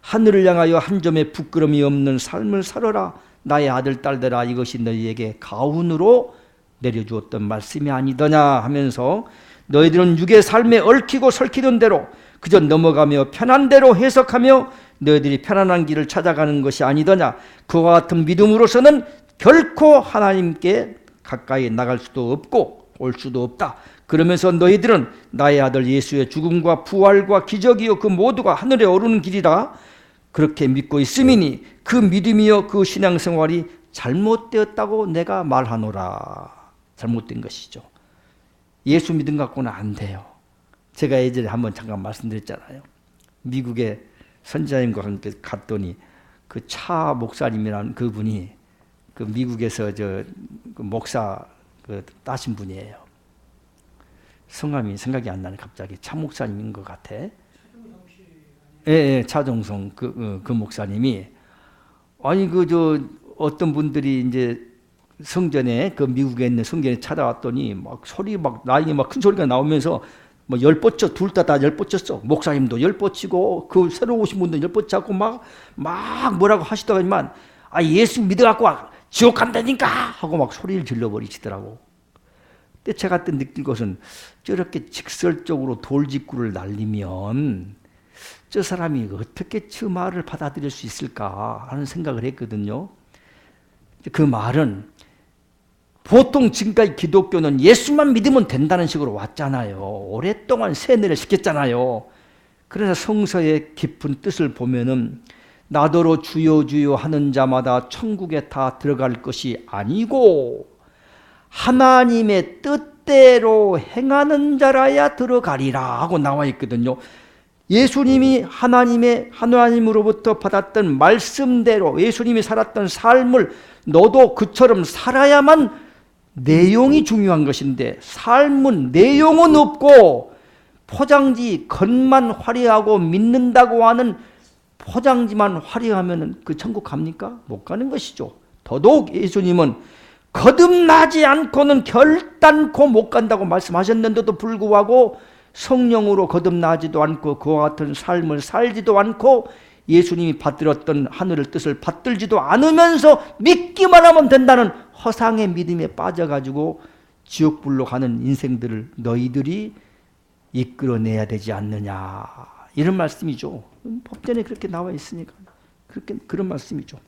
하늘을 향하여 한 점의 부끄러움이 없는 삶을 살아라. 나의 아들 딸들아, 이것이 너희에게 가훈으로 내려주었던 말씀이 아니더냐 하면서 너희들은 육의 삶에 얽히고 설키던 대로 그저 넘어가며 편한 대로 해석하며 너희들이 편안한 길을 찾아가는 것이 아니더냐. 그와 같은 믿음으로서는 결코 하나님께 가까이 나갈 수도 없고 올 수도 없다. 그러면서 너희들은 나의 아들 예수의 죽음과 부활과 기적이요 그 모두가 하늘에 오르는 길이라 그렇게 믿고 있음이니 그 믿음이요 그 신앙생활이 잘못되었다고 내가 말하노라. 잘못된 것이죠. 예수 믿음 갖고는 안 돼요. 제가 예전에 한번 잠깐 말씀드렸잖아요. 미국에 선지자님과 함께 갔더니 그 차 목사님이라는 그분이 그 미국에서 그 목사 따신 분이에요. 성함이 생각이 안 나네. 갑자기 차 목사님인 것 같아. 예, 차종성 그 목사님이 아니 어떤 분들이 이제 성전에 그 미국에 있는 성전에 찾아왔더니 막 소리 막 나중에 막 큰 소리가 나오면서 뭐 열뻗쳐 둘 다 열뻗쳤어. 목사님도 열뻗치고 그 새로 오신 분도 열뻗치고 막 뭐라고 하시더니만 예수 믿어갖고 지옥 간다니까 하고 막 소리를 질러버리시더라고. 근데 제가 그때 느낀 것은 저렇게 직설적으로 돌직구를 날리면 저 사람이 어떻게 저 말을 받아들일 수 있을까 하는 생각을 했거든요. 그 말은 보통 지금까지 기독교는 예수만 믿으면 된다는 식으로 왔잖아요. 오랫동안 세뇌를 시켰잖아요. 그래서 성서의 깊은 뜻을 보면은 나더러 주여 주여 하는 자마다 천국에 다 들어갈 것이 아니고 하나님의 뜻대로 행하는 자라야 들어가리라 하고 나와 있거든요. 예수님이 하나님으로부터 받았던 말씀대로 예수님이 살았던 삶을 너도 그처럼 살아야만 내용이 중요한 것인데 삶은 내용은 없고 포장지 겉만 화려하고 믿는다고 하는 포장지만 화려하면 그 천국 갑니까? 못 가는 것이죠. 더더욱 예수님은 거듭나지 않고는 결단코 못 간다고 말씀하셨는데도 불구하고 성령으로 거듭나지도 않고 그와 같은 삶을 살지도 않고 예수님이 받들었던 하늘의 뜻을 받들지도 않으면서 믿기만 하면 된다는 허상의 믿음에 빠져가지고 지옥불로 가는 인생들을 너희들이 이끌어내야 되지 않느냐 이런 말씀이죠. 법전에 그렇게 나와 있으니까 그런 말씀이죠.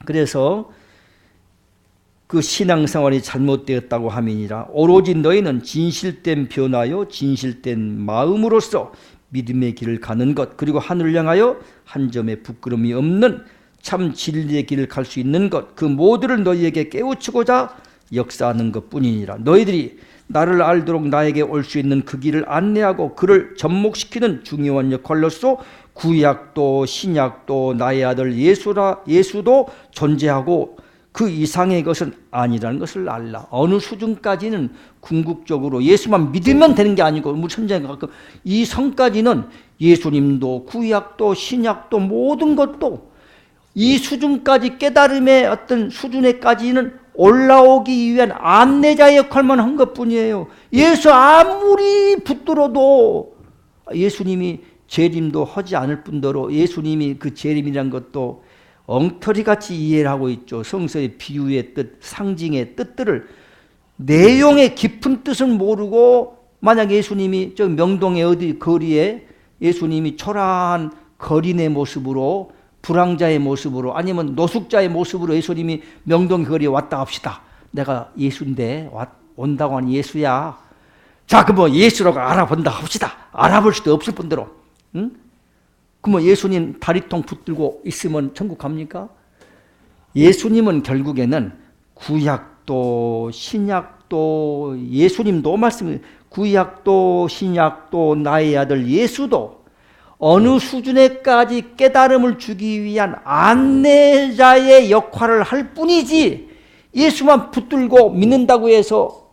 그래서 그 신앙생활이 잘못되었다고 함이니라. 오로지 너희는 진실된 변화요 진실된 마음으로서 믿음의 길을 가는 것 그리고 하늘을 향하여 한 점의 부끄러움이 없는 참 진리의 길을 갈 수 있는 것 그 모두를 너희에게 깨우치고자 역사하는 것뿐이니라. 너희들이 나를 알도록 나에게 올 수 있는 그 길을 안내하고 그를 접목시키는 중요한 역할로서 구약도 신약도 나의 아들 예수도 존재하고 그 이상의 것은 아니라는 것을 알라. 어느 수준까지는 궁극적으로 예수만 믿으면 되는 게 아니고 우리 선지자가 가끔 이 선까지는 예수님도 구약도 신약도 모든 것도 이 수준까지 깨달음의 어떤 수준에까지는 올라오기 위한 안내자 역할만 한 것뿐이에요. 예수 아무리 붙들어도 예수님이 재림도 하지 않을 뿐더러 예수님이 그 재림이란 것도 엉터리같이 이해를 하고 있죠. 성서의 비유의 뜻, 상징의 뜻들을 내용의 깊은 뜻은 모르고 만약 예수님이 저 명동의 어디 거리에 예수님이 초라한 거린의 모습으로 불황자의 모습으로 아니면 노숙자의 모습으로 예수님이 명동 거리에 왔다 합시다. 내가 예수인데 온다고 하는 예수야. 자, 그럼 예수라고 알아본다 합시다. 알아볼 수도 없을 뿐더러. 응? 그럼 예수님 다리통 붙들고 있으면 천국 갑니까? 예수님은 결국에는 구약도 신약도 구약도 예수님도 구약도 신약도 나의 아들 예수도 어느 수준에까지 깨달음을 주기 위한 안내자의 역할을 할 뿐이지 예수만 붙들고 믿는다고 해서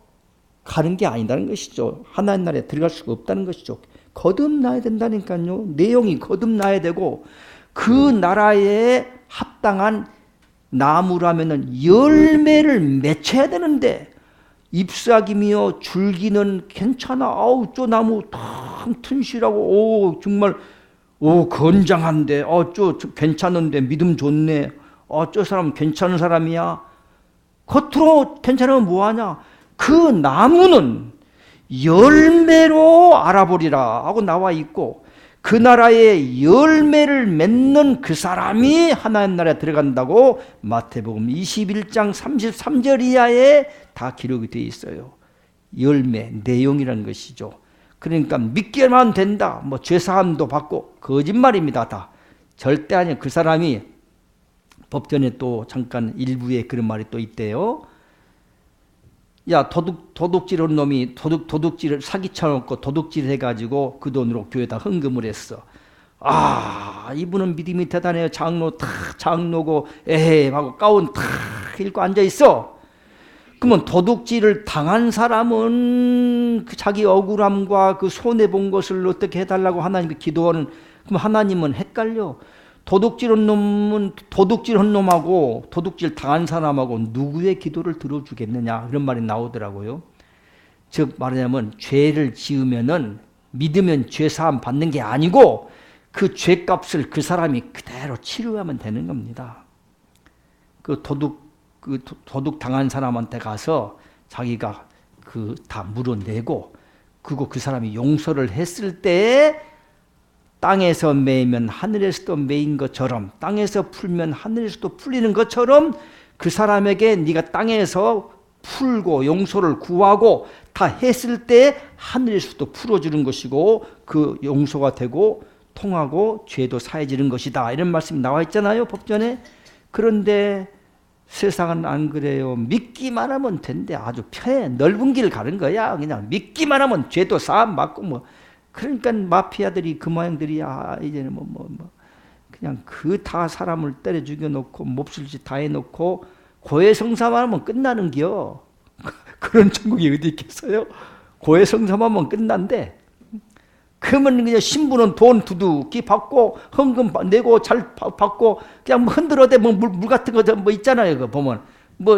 가는 게 아니라는 것이죠. 하나님 나라에 들어갈 수가 없다는 것이죠. 거듭나야 된다니까요. 내용이 거듭나야 되고 그 나라에 합당한 나무라면은 열매를 맺혀야 되는데 잎사귀며 줄기는 괜찮아. 아우 저 나무 참 튼실하고 오 정말 오 건장한데 저 괜찮은데 믿음 좋네. 저 사람 괜찮은 사람이야. 겉으로 괜찮으면 뭐하냐. 그 나무는 열매로 알아보리라 하고 나와 있고 그 나라의 열매를 맺는 그 사람이 하나님 나라에 들어간다고 마태복음 21장 33절 이하에 다 기록이 되어 있어요. 열매, 내용이라는 것이죠. 그러니까 믿기만 된다. 뭐 죄사함도 받고 거짓말입니다. 다. 절대 아니에요. 그 사람이 법전에 또 잠깐 일부에 그런 말이 또 있대요. 야 도둑질한 놈이 도둑질을 사기쳐놓고 도둑질 해가지고 그 돈으로 교회에다 헌금을 했어. 이분은 믿음이 대단해요. 장로고 하고 가운 탁 입고 앉아있어. 그러면 도둑질을 당한 사람은 그 자기 억울함과 그 손해본 것을 어떻게 해달라고 하나님께 기도하는, 그럼 하나님은 헷갈려. 도둑질한 놈하고 도둑질 당한 사람하고 누구의 기도를 들어주겠느냐 그런 말이 나오더라고요. 즉 말하자면 죄를 지으면은 믿으면 죄사함 받는 게 아니고 그 죄값을 그 사람이 그대로 치료하면 되는 겁니다. 그 도둑 당한 사람한테 가서 자기가 다 물어내고 그 사람이 용서를 했을 때 땅에서 매이면 하늘에서도 매인 것처럼, 땅에서 풀면 하늘에서도 풀리는 것처럼 그 사람에게 네가 땅에서 풀고 용서를 구하고 다 했을 때 하늘에서도 풀어주는 것이고 그 용서가 되고 통하고 죄도 사해지는 것이다. 이런 말씀이 나와 있잖아요, 법전에. 그런데 세상은 안 그래요. 믿기만 하면 된대. 아주 편해. 넓은 길 가는 거야. 그냥 믿기만 하면 죄도 사함 받고 뭐. 그러니까 마피아들이 그 모양들이야. 이제는 그냥 다 사람을 때려 죽여놓고 몹쓸짓 다 해놓고 고해성사만 하면 끝나는겨. 그런 천국이 어디 있겠어요? 고해성사만 하면 끝난대. 그러면 그냥 신부는 돈 두둑이 받고 헌금 내고 잘 받고 그냥 흔들어대 물 같은 거 있잖아요. 그거 보면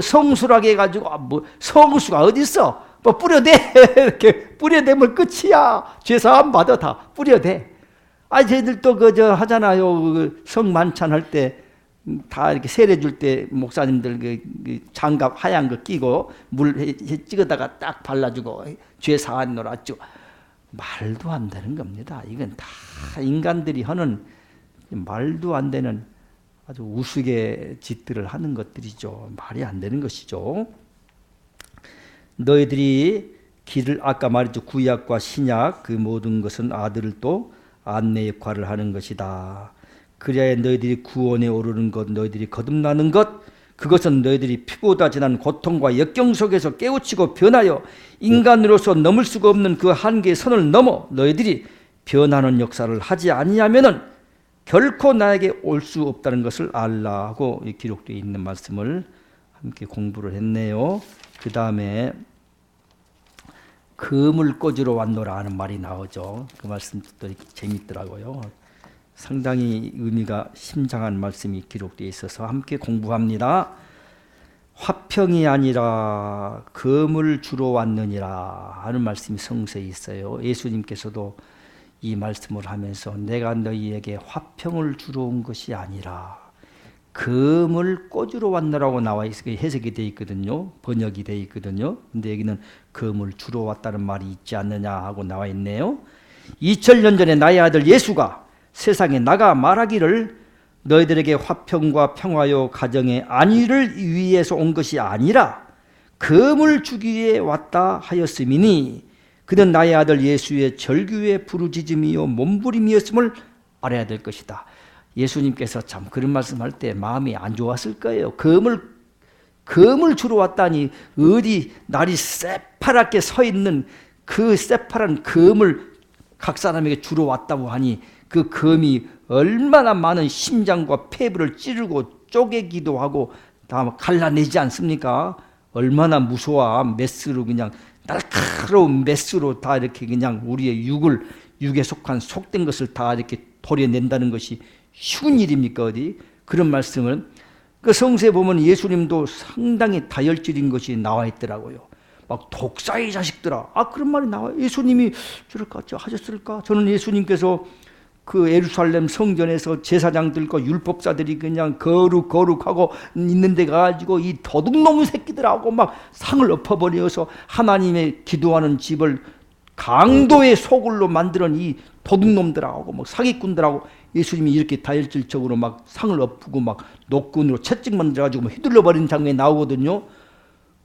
성수라게 해가지고 성수가 어디 있어? 뿌려대. 이렇게 뿌려대면 끝이야. 죄사함 받아 다 뿌려대. 저희들도 하잖아요. 성 만찬할 때 다 이렇게 세례 줄 때 목사님들 장갑 하얀 거 끼고 물 찍어다가 딱 발라주고 죄사한 놀았죠. 말도 안 되는 겁니다. 이건 다 인간들이 하는 말도 안 되는 아주 우스개 짓들을 하는 것들이죠. 말이 안 되는 것이죠. 너희들이 길을 아까 말했죠. 구약과 신약 그 모든 것은 아들도 안내 역할을 하는 것이다. 그래야 너희들이 구원에 오르는 것, 너희들이 거듭나는 것, 그것은 너희들이 피보다 진한 고통과 역경 속에서 깨우치고 변하여 인간으로서 넘을 수가 없는 그 한계의 선을 넘어 너희들이 변하는 역사를 하지 아니하면은 결코 나에게 올 수 없다는 것을 알라 하고 기록되어 있는 말씀을 함께 공부를 했네요. 그 다음에 금을 꽂으러 왔노라 하는 말이 나오죠. 그 말씀도 재밌더라고요. 상당히 의미가 심장한 말씀이 기록되어 있어서 함께 공부합니다. 화평이 아니라 금을 주러 왔느니라 하는 말씀이 성서에 있어요. 예수님께서도 이 말씀을 하면서 내가 너희에게 화평을 주러 온 것이 아니라 금을 꽂으러 왔느라고 나와 있어요. 해석이 되어 있거든요. 번역이 되어 있거든요. 근데 여기는 금을 주러 왔다는 말이 있지 않느냐 하고 나와 있네요. 2000년 전에 나의 아들 예수가 세상에 나가 말하기를 너희들에게 화평과 평화요 가정의 안위를 위해서 온 것이 아니라 금을 주기 위해 왔다 하였음이니 그는 나의 아들 예수의 절규의 부르짖음이요 몸부림이었음을 알아야 될 것이다. 예수님께서 참 그런 말씀할 때 마음이 안 좋았을 거예요. 금을 검을 주러 왔다니 어디 날이 새파랗게 서 있는 그 새파란 검을 각 사람에게 주러 왔다고 하니 그 검이 얼마나 많은 심장과 폐부를 찌르고 쪼개기도 하고 다 갈라내지 않습니까? 얼마나 무서워. 메스로 그냥 날카로운 메스로 다 이렇게 그냥 우리의 육에 속한 속된 것을 다 이렇게 도려낸다는 것이 쉬운 일입니까 어디? 그런 말씀을 그 성서에 보면 예수님도 상당히 다혈질인 것이 나와 있더라고요. 막 독사의 자식들아. 그런 말이 나와요. 예수님이 저렇게 하셨을까? 저는 예수님께서 그 예루살렘 성전에서 제사장들과 율법사들이 그냥 거룩하고 있는 데 가가지고 이 도둑놈 새끼들하고 막 상을 엎어버려서 하나님의 기도하는 집을 강도의 소굴로 만드는 이 도둑놈들하고 막 사기꾼들하고 예수님이 이렇게 다혈질적으로 막 상을 엎고 막 노끈으로 채찍 만들어가지고 휘둘러 버리는 장면이 나오거든요.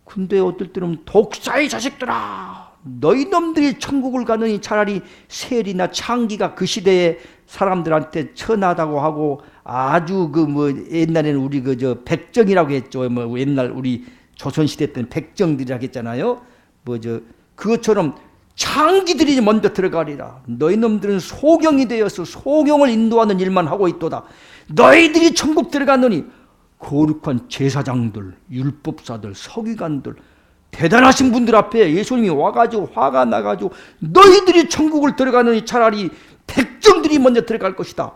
근데 어떨 때는 독사의 자식들아, 너희 놈들이 천국을 가느니 차라리 셀이나 창기가 그 시대에 사람들한테 천하다고 하고 아주 그 뭐 옛날에는 우리 그 저 백정이라고 했죠. 뭐 옛날 우리 조선 시대 때는 백정들이라고 했잖아요. 뭐 저 그것처럼 창기들이 먼저 들어가리라. 너희 놈들은 소경이 되어서 소경을 인도하는 일만 하고 있도다. 너희들이 천국 들어가느니 거룩한 제사장들, 율법사들, 서기관들, 대단하신 분들 앞에 예수님이 와가지고 화가 나가지고 너희들이 천국을 들어가느니 차라리 백정들이 먼저 들어갈 것이다.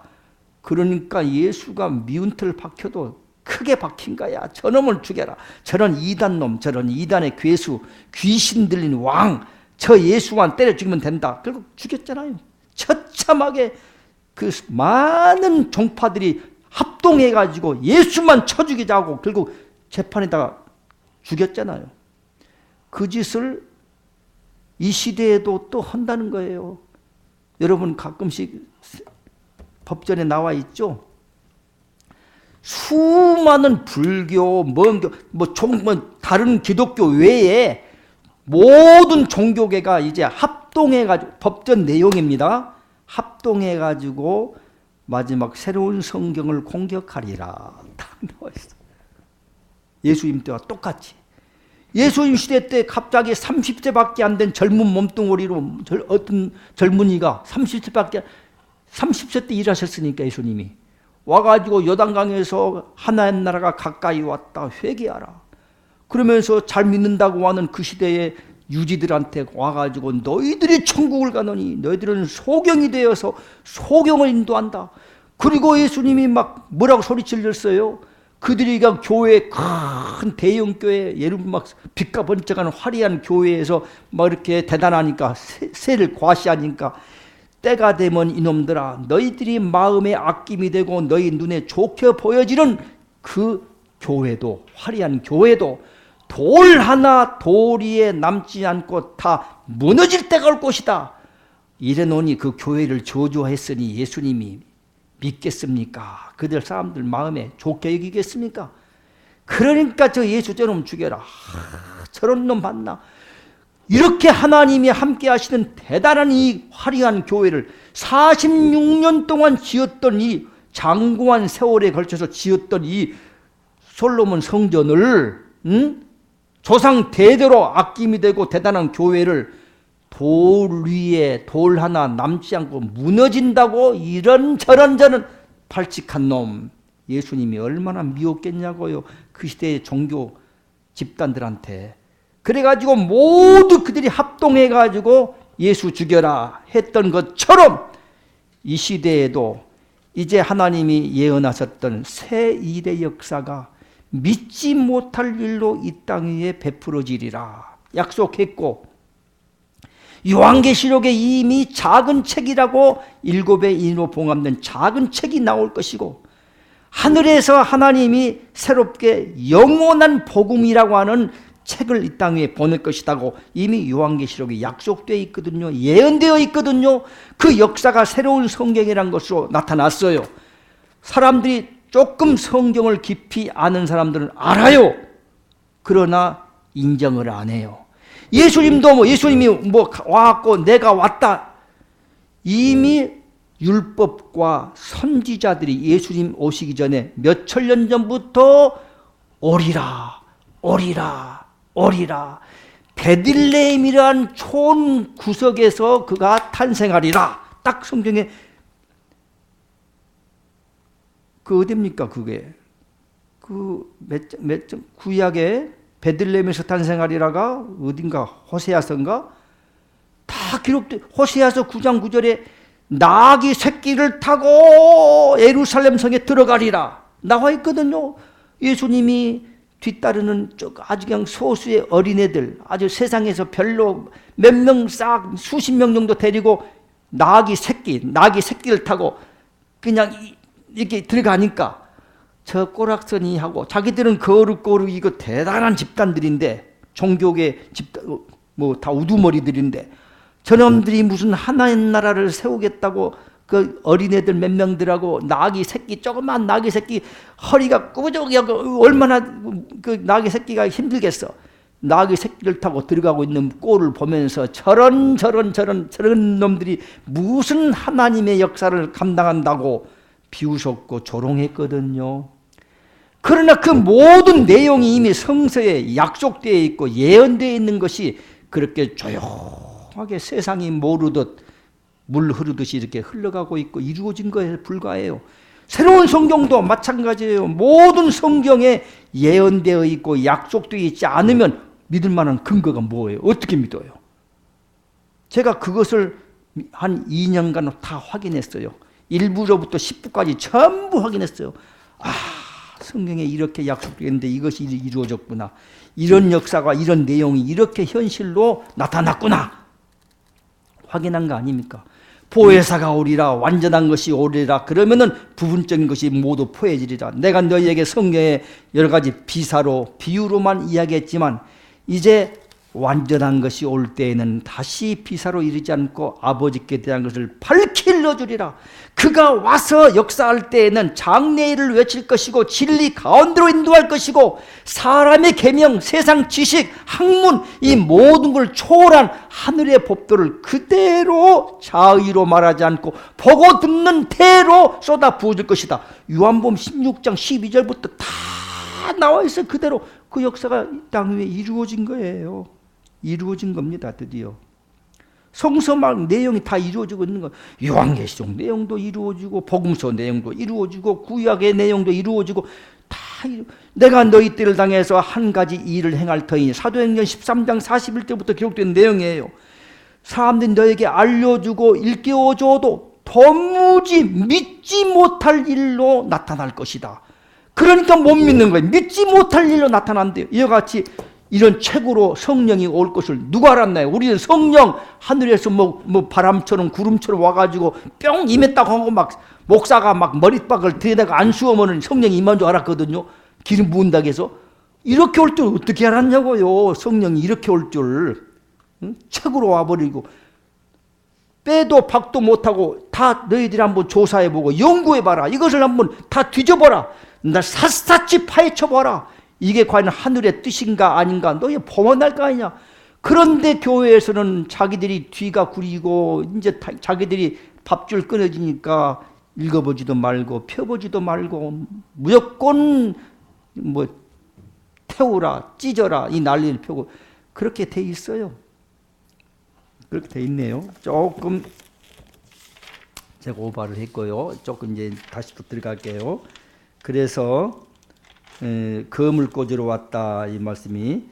그러니까 예수가 미운 틀 박혀도 크게 박힌 거야. 저놈을 죽여라. 저런 이단놈, 저런 이단의 괴수, 귀신 들린 왕, 저 예수만 때려 죽이면 된다. 결국 죽였잖아요. 처참하게 그 많은 종파들이 합동해가지고 예수만 쳐 죽이자고 결국 재판에다가 죽였잖아요. 그 짓을 이 시대에도 또 한다는 거예요. 여러분 가끔씩 법전에 나와 있죠. 수많은 불교, 뭔교, 다른 기독교 외에 모든 종교계가 이제 합동해가지고 법전 내용입니다. 합동해가지고 마지막 새로운 성경을 공격하리라. 딱 나와 있어. 예수님 때와 똑같이. 예수님 시대 때 갑자기 30세밖에 안 된 젊은 몸뚱어리로 어떤 젊은이가 30세 때 일하셨으니까 예수님이 와가지고 요단강에서 하나님 나라가 가까이 왔다 회개하라. 그러면서 잘 믿는다고 하는 그 시대의 유지들한테 와가지고 너희들이 천국을 가느니 너희들은 소경이 되어서 소경을 인도한다. 그리고 예수님이 막 뭐라고 소리 질렀어요? 그들이 그냥 교회 큰 대형 교회 예를 막 빛과 번쩍하는 화려한 교회에서 막 이렇게 대단하니까 세를 과시하니까 때가 되면 이놈들아 너희들이 마음에 아낌이 되고 너희 눈에 좋게 보여지는 그 교회도 화려한 교회도 돌 하나 도리에 남지 않고 다 무너질 때가 올 것이다. 이래놓으니 그 교회를 저주했으니 예수님이 믿겠습니까? 그들 사람들 마음에 좋게 여기겠습니까? 그러니까 저 예수 저놈 죽여라. 저런 놈 봤나? 이렇게 하나님이 함께 하시는 대단한 이 화려한 교회를 46년 동안 지었던 이 장구한 세월에 걸쳐서 지었던 이 솔로몬 성전을 조상 대대로 아낌이 되고 대단한 교회를 돌 위에 돌 하나 남지 않고 무너진다고 이런저런 저런 발칙한 놈. 예수님이 얼마나 미웠겠냐고요. 그 시대의 종교 집단들한테. 그래가지고 모두 그들이 합동해가지고 예수 죽여라 했던 것처럼 이 시대에도 이제 하나님이 예언하셨던 새 일의 역사가 믿지 못할 일로 이 땅 위에 베풀어지리라 약속했고, 요한계시록에 이미 작은 책이라고 7의 인으로 봉합된 작은 책이 나올 것이고, 하늘에서 하나님이 새롭게 영원한 복음이라고 하는 책을 이 땅 위에 보낼 것이라고 이미 요한계시록에 약속되어 있거든요. 예언되어 있거든요. 그 역사가 새로운 성경이라는 것으로 나타났어요. 사람들이 조금 성경을 깊이 아는 사람들은 알아요. 그러나 인정을 안 해요. 예수님도 예수님이 와갖고 내가 왔다. 이미 율법과 선지자들이 예수님 오시기 전에 몇 천년 전부터 오리라, 오리라 오리라. 베들레헴이란 촌 구석에서 그가 탄생하리라. 딱 성경에 그 어딥니까 그게? 그 구약에 베들레헴에서 탄생하리라가 어딘가 호세아서인가? 다 기록돼. 호세아서 9장 9절에 나귀 새끼를 타고 예루살렘 성에 들어가리라 나와 있거든요. 예수님이 뒤따르는 아주 그냥 소수의 어린애들, 아주 세상에서 별로 몇 명 싹 수십 명 정도 데리고 나귀 새끼를 타고 그냥 이렇게 들어가니까 저 꼬락서니하고 자기들은 거룩 이거 대단한 집단들인데 종교계 집단 뭐 다 우두머리들인데 저놈들이 무슨 하나의 나라를 세우겠다고 그 어린애들 몇 명들하고 나귀 새끼 조그만 나귀 새끼 허리가 꾸부족하고 얼마나 그 나귀 새끼가 힘들겠어. 나귀 새끼를 타고 들어가고 있는 꼴을 보면서 저런 놈들이 무슨 하나님의 역사를 감당한다고 비웃었고 조롱했거든요. 그러나 그 모든 내용이 이미 성서에 약속되어 있고 예언되어 있는 것이 그렇게 조용하게 세상이 모르듯 물 흐르듯이 이렇게 흘러가고 있고 이루어진 것에 불과해요. 새로운 성경도 마찬가지예요. 모든 성경에 예언되어 있고 약속되어 있지 않으면 믿을 만한 근거가 뭐예요? 어떻게 믿어요? 제가 그것을 한 2년간 다 확인했어요. 1부로부터 10부까지 전부 확인했어요. 성경에 이렇게 약속되어 있는데 이것이 이루어졌구나. 이런 역사가 이런 내용이 이렇게 현실로 나타났구나. 확인한 거 아닙니까? 보혜사가 오리라 완전한 것이 오리라 그러면은 부분적인 것이 모두 포해지리라. 내가 너희에게 성경의 여러 가지 비사로 비유로만 이야기했지만 이제 완전한 것이 올 때에는 다시 비사로 이르지 않고 아버지께 대한 것을 밝히 일러주리라. 그가 와서 역사할 때에는 장래일을 외칠 것이고 진리 가운데로 인도할 것이고 사람의 계명, 세상 지식, 학문 이 모든 걸 초월한 하늘의 법도를 그대로 자의로 말하지 않고 보고 듣는 대로 쏟아 부어줄 것이다. 요한복음 16장 12절부터 다 나와 있어. 그대로 그 역사가 이 땅 위에 이루어진 거예요. 이루어진 겁니다. 드디어 성서막 내용이 다 이루어지고 있는 거예요. 요한계시록 내용도 이루어지고 복음서 내용도 이루어지고 구약의 내용도 이루어지고 다 내가 너희 때를 당해서 한 가지 일을 행할 터이니 사도행전 13장 41절부터 기록된 내용이에요. 사람들이 너에게 알려주고 일깨워줘도 도무지 믿지 못할 일로 나타날 것이다. 그러니까 못 믿는 거예요. 믿지 못할 일로 나타난대요. 이와 같이 이런 책으로 성령이 올 것을 누가 알았나요? 우리는 성령 하늘에서 뭐 바람처럼 구름처럼 와가지고 뿅 임했다고 하고 막 목사가 막 머리박을 들여다가 안 씌우면 성령이 임한 줄 알았거든요. 기름 부은다고 해서. 이렇게 올 줄 어떻게 알았냐고요. 성령이 이렇게 올 줄. 응? 책으로 와버리고 빼도 박도 못하고 다 너희들이 한번 조사해보고 연구해봐라. 이것을 한번 다 뒤져봐라. 나 샅샅이 파헤쳐봐라. 이게 과연 하늘의 뜻인가 아닌가 너희 범언할 거 아니냐. 그런데 교회에서는 자기들이 뒤가 구리고 이제 자기들이 밥줄 끊어지니까 읽어보지도 말고 펴보지도 말고 무조건 뭐 태우라 찢어라 이 난리를 펴고 그렇게 돼 있어요. 그렇게 돼 있네요. 조금 제가 오바를 했고요. 조금 이제 다시 또 들어갈게요. 그래서 검을 꽂으러 왔다 이 말씀이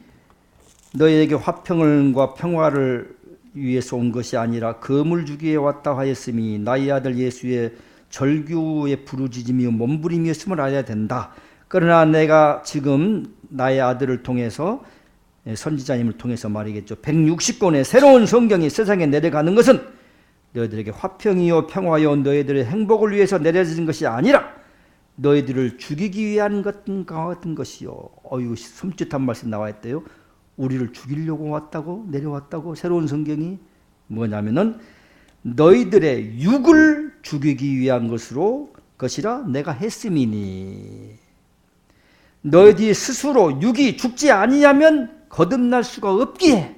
너희에게 화평과 평화를 위해서 온 것이 아니라 검을 주기 위해 왔다 하였으니 나의 아들 예수의 절규의 부르짖음이요 몸부림이었음을 알아야 된다. 그러나 내가 지금 나의 아들을 통해서 선지자님을 통해서 말이겠죠. 160권의 새로운 성경이 세상에 내려가는 것은 너희들에게 화평이요 평화요 너희들의 행복을 위해서 내려진 것이 아니라 너희들을 죽이기 위한 같은 것이요. 이거 섬찟한 말씀 나와 있대요. 우리를 죽이려고 왔다고 내려왔다고. 새로운 성경이 뭐냐면은 너희들의 육을 죽이기 위한 것이라 내가 했음이니 너희들이 스스로 육이 죽지 아니하면 거듭날 수가 없기에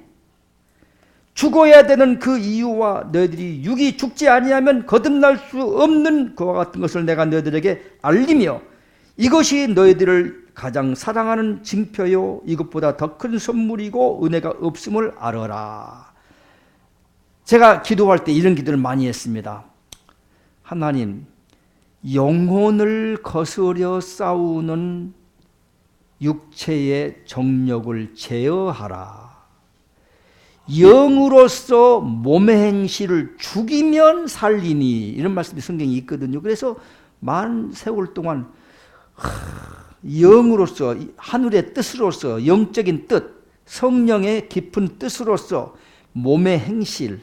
죽어야 되는 그 이유와 너희들이 육이 죽지 아니하면 거듭날 수 없는 그와 같은 것을 내가 너희들에게 알리며 이것이 너희들을 가장 사랑하는 징표요 이것보다 더 큰 선물이고 은혜가 없음을 알아라. 제가 기도할 때 이런 기도를 많이 했습니다. 하나님, 영혼을 거스려 싸우는 육체의 정욕을 제어하라. 영으로서 몸의 행실을 죽이면 살리니, 이런 말씀이 성경에 있거든요. 그래서 많은 세월 동안 영으로서, 하늘의 뜻으로서, 영적인 뜻, 성령의 깊은 뜻으로서 몸의 행실은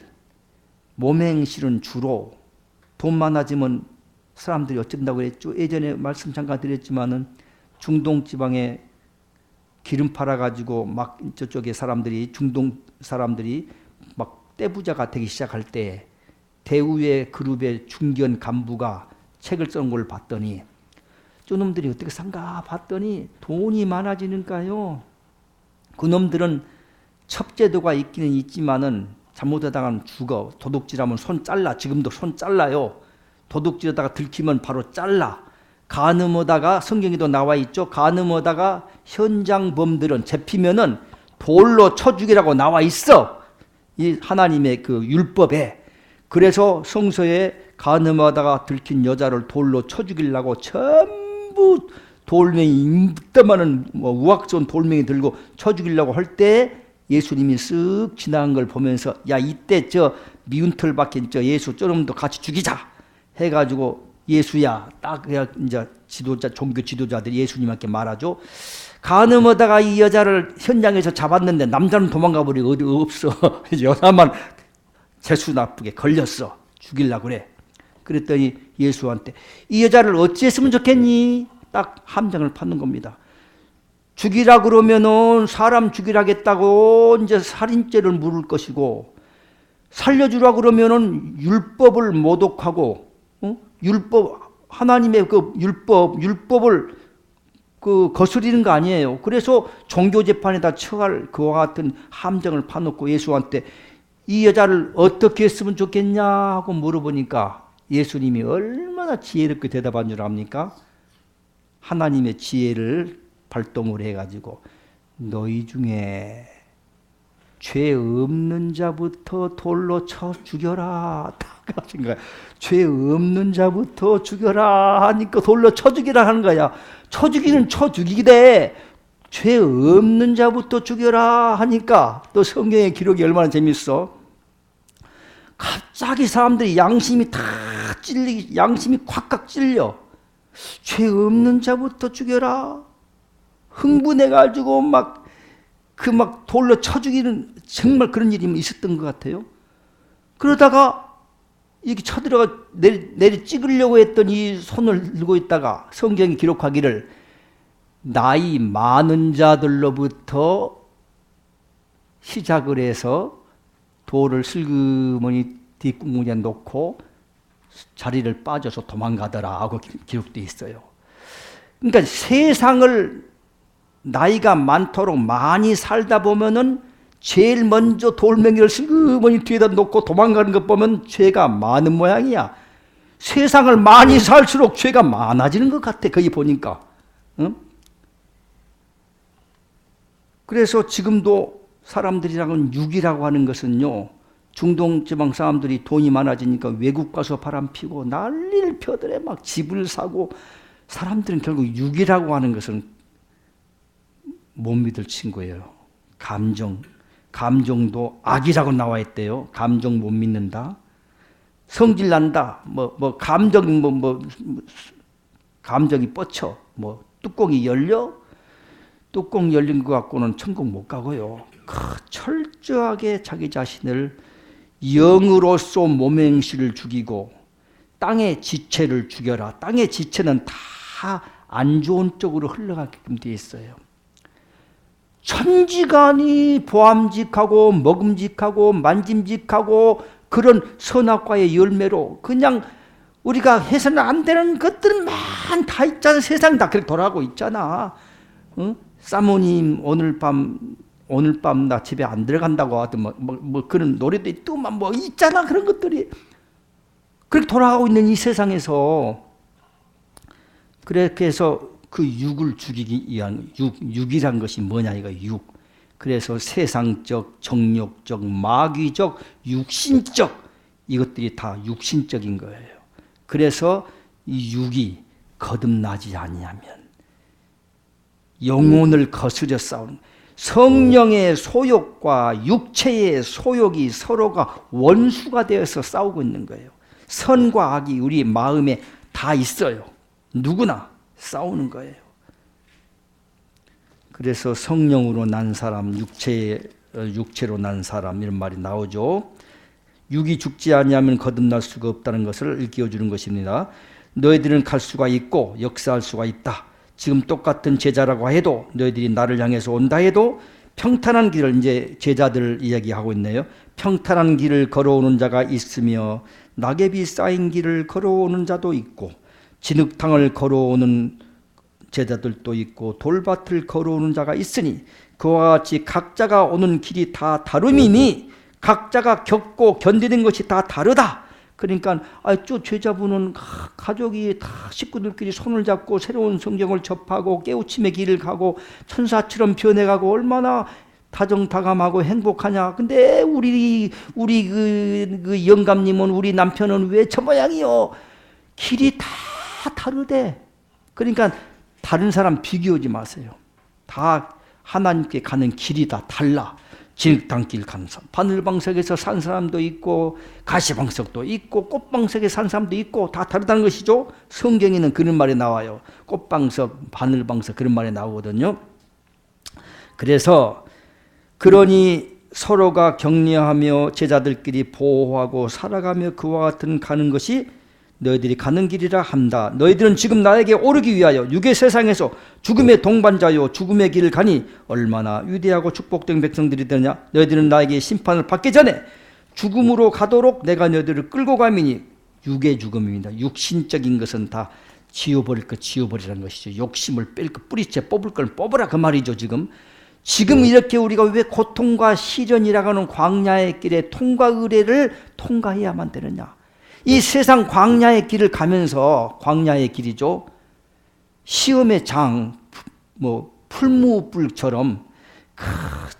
주로 돈 많아지면 사람들이 어쩐다고 그랬죠. 예전에 말씀 잠깐 드렸지만은 중동 지방에 기름 팔아가지고 막 저쪽에 사람들이, 중동 사람들이 막 떼부자가 되기 시작할 때 대우의 그룹의 중견 간부가 책을 써놓은 걸 봤더니 저놈들이 어떻게 산가 봤더니 돈이 많아지니까요. 그놈들은 첩제도가 있기는 있지만은 잘못하다가는 죽어. 도둑질하면 손 잘라. 지금도 손 잘라요. 도둑질하다가 들키면 바로 잘라. 간음하다가, 성경에도 나와 있죠. 간음하다가 현장범들은 잡히면은 돌로 쳐 죽이라고 나와 있어. 이 하나님의 그 율법에. 그래서 성서에 간음하다가 들킨 여자를 돌로 쳐 죽이려고 전부 돌멩이, 이따만한 우악선 돌멩이 들고 쳐 죽이려고 할 때 예수님이 쓱 지나간 걸 보면서, 야, 이때 저 미운 털 박힌 저 예수 저놈도 같이 죽이자 해가지고, 예수야, 딱 이제 지도자, 종교 지도자들이 예수님한테 말하죠. 간음하다가 이 여자를 현장에서 잡았는데 남자는 도망가 버리고 어디 없어. 여자만 재수 나쁘게 걸렸어. 죽이려고 그래. 그랬더니 예수한테 이 여자를 어찌했으면 좋겠니? 딱 함정을 받는 겁니다. 죽이라 그러면은 사람 죽이라겠다고 이제 살인죄를 물을 것이고, 살려주라 그러면은 율법을 모독하고, 율법, 하나님의 그 율법을 그 거스리는 거 아니에요. 그래서 종교재판에다 처할 그와 같은 함정을 파놓고 예수한테 이 여자를 어떻게 했으면 좋겠냐 하고 물어보니까 예수님이 얼마나 지혜롭게 대답한 줄 압니까? 하나님의 지혜를 발동을 해가지고 너희 중에 죄 없는 자부터 돌로 쳐 죽여라. 딱 하신 거야. 죄 없는 자부터 죽여라 하니까 돌로 쳐 죽이라 하는 거야. 쳐 죽이는 쳐 죽이되 죄 없는 자부터 죽여라 하니까 또 성경의 기록이 얼마나 재밌어. 갑자기 사람들이 양심이 다 양심이 콱콱 찔려. 죄 없는 자부터 죽여라. 흥분해가지고 막 돌로 쳐 죽이는, 정말 그런 일이 있었던 것 같아요. 그러다가 이렇게 쳐들어가 내리 찍으려고 했더니 손을 들고 있다가 성경이 기록하기를 나이 많은 자들로부터 시작을 해서 돌을 슬그머니 뒷구멍에 놓고 자리를 빠져서 도망가더라 하고 기록되어 있어요. 그러니까 세상을 나이가 많도록 많이 살다 보면은 제일 먼저 돌멩이를 슬그머니 뒤에다 놓고 도망가는 것 보면 죄가 많은 모양이야. 세상을 많이 살수록 죄가 많아지는 것 같아, 거기 보니까. 응? 그래서 지금도 사람들이랑은 육이라고 하는 것은요, 중동 지방 사람들이 돈이 많아지니까 외국 가서 바람 피고 난리를 펴더래. 막 집을 사고. 사람들은 결국 육이라고 하는 것은 못 믿을 친구예요. 감정도 악이라고 나와 있대요. 감정 못 믿는다. 성질 난다. 감정이 뻗쳐. 뚜껑이 열려? 뚜껑 열린 것 갖고는 천국 못 가고요. 철저하게 자기 자신을 영으로서 몸의 행실을 죽이고 땅의 지체를 죽여라. 땅의 지체는 다 안 좋은 쪽으로 흘러가게끔 되어 있어요. 천지간이 보암직하고 먹음직하고 만짐직하고 그런 선악과의 열매로 그냥 우리가 해서는 안 되는 것들만 다 있잖아. 세상 다 그렇게 돌아가고 있잖아. 응? 사모님 오늘 밤 나 집에 안 들어간다고 하든 그런 노래도 있고 있잖아. 그런 것들이 그렇게 돌아가고 있는 이 세상에서 그렇게 해서 그 육을 죽이기 위한 육이란 것이 뭐냐 이거 육. 그래서 세상적, 정욕적, 마귀적, 육신적 이것들이 다 육신적인 거예요. 그래서 이 육이 거듭나지 아니하면 영혼을 거스려 싸우는 성령의 소욕과 육체의 소욕이 서로가 원수가 되어서 싸우고 있는 거예요. 선과 악이 우리 마음에 다 있어요. 누구나 싸우는 거예요. 그래서 성령으로 난 사람, 육체로 난 사람 이런 말이 나오죠. 육이 죽지 아니하면 거듭날 수가 없다는 것을 일깨워 주는 것입니다. 너희들은 갈 수가 있고 역사할 수가 있다. 지금 똑같은 제자라고 해도 너희들이 나를 향해서 온다 해도 평탄한 길을 이제 제자들 이야기하고 있네요. 평탄한 길을 걸어오는 자가 있으며 낙엽이 쌓인 길을 걸어오는 자도 있고 진흙탕을 걸어오는 제자들도 있고 돌밭을 걸어오는 자가 있으니 그와 같이 각자가 오는 길이 다 다름이니 각자가 겪고 견디는 것이 다 다르다. 그러니까 저 제자분은 가족이 다 식구들끼리 손을 잡고 새로운 성경을 접하고 깨우침의 길을 가고 천사처럼 변해가고 얼마나 다정다감하고 행복하냐. 근데 우리 그 영감님은 우리 남편은 왜 저 모양이요? 길이 다 다르대. 그러니까 다른 사람 비교하지 마세요. 다 하나님께 가는 길이 다 달라. 진흙탕길 간 사람, 바늘방석에서 산 사람도 있고 가시방석도 있고 꽃방석에 산 사람도 있고 다 다르다는 것이죠. 성경에는 그런 말이 나와요. 꽃방석, 바늘방석 그런 말이 나오거든요. 그래서 그러니 서로가 격려하며 제자들끼리 보호하고 살아가며 그와 같은 가는 것이 너희들이 가는 길이라 한다. 너희들은 지금 나에게 오르기 위하여 육의 세상에서 죽음의 동반자요 죽음의 길을 가니 얼마나 위대하고 축복된 백성들이 되느냐. 너희들은 나에게 심판을 받기 전에 죽음으로 가도록 내가 너희들을 끌고 가미니 육의 죽음입니다. 육신적인 것은 다 지워버릴 것 지워버리라는 것이죠. 욕심을 뺄 것 뿌리째 뽑을 걸 뽑으라 그 말이죠. 지금 이렇게 우리가 왜 고통과 시련이라고 하는 광야의 길에 통과 의례를 통과해야만 되느냐. 이 세상 광야의 길을 가면서 광야의 길이죠. 시험의 장, 풀무불처럼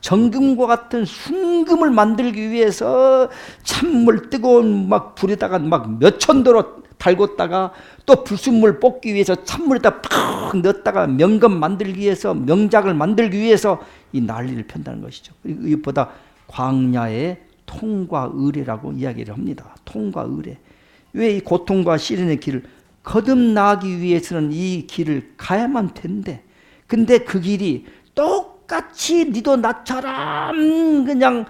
정금과 같은 순금을 만들기 위해서 찬물 뜨거운 불에다가 몇천 도로 달궜다가 또 불순물 뽑기 위해서 찬물에다 팍 넣었다가 명금 만들기 위해서 명작을 만들기 위해서 이 난리를 편다는 것이죠. 이보다 광야의 통과 의례라고 이야기를 합니다. 통과 의례. 왜 이 고통과 시련의 길을 거듭나기 위해서는 이 길을 가야만 된대. 근데 그 길이 똑같이 니도 나처럼 그냥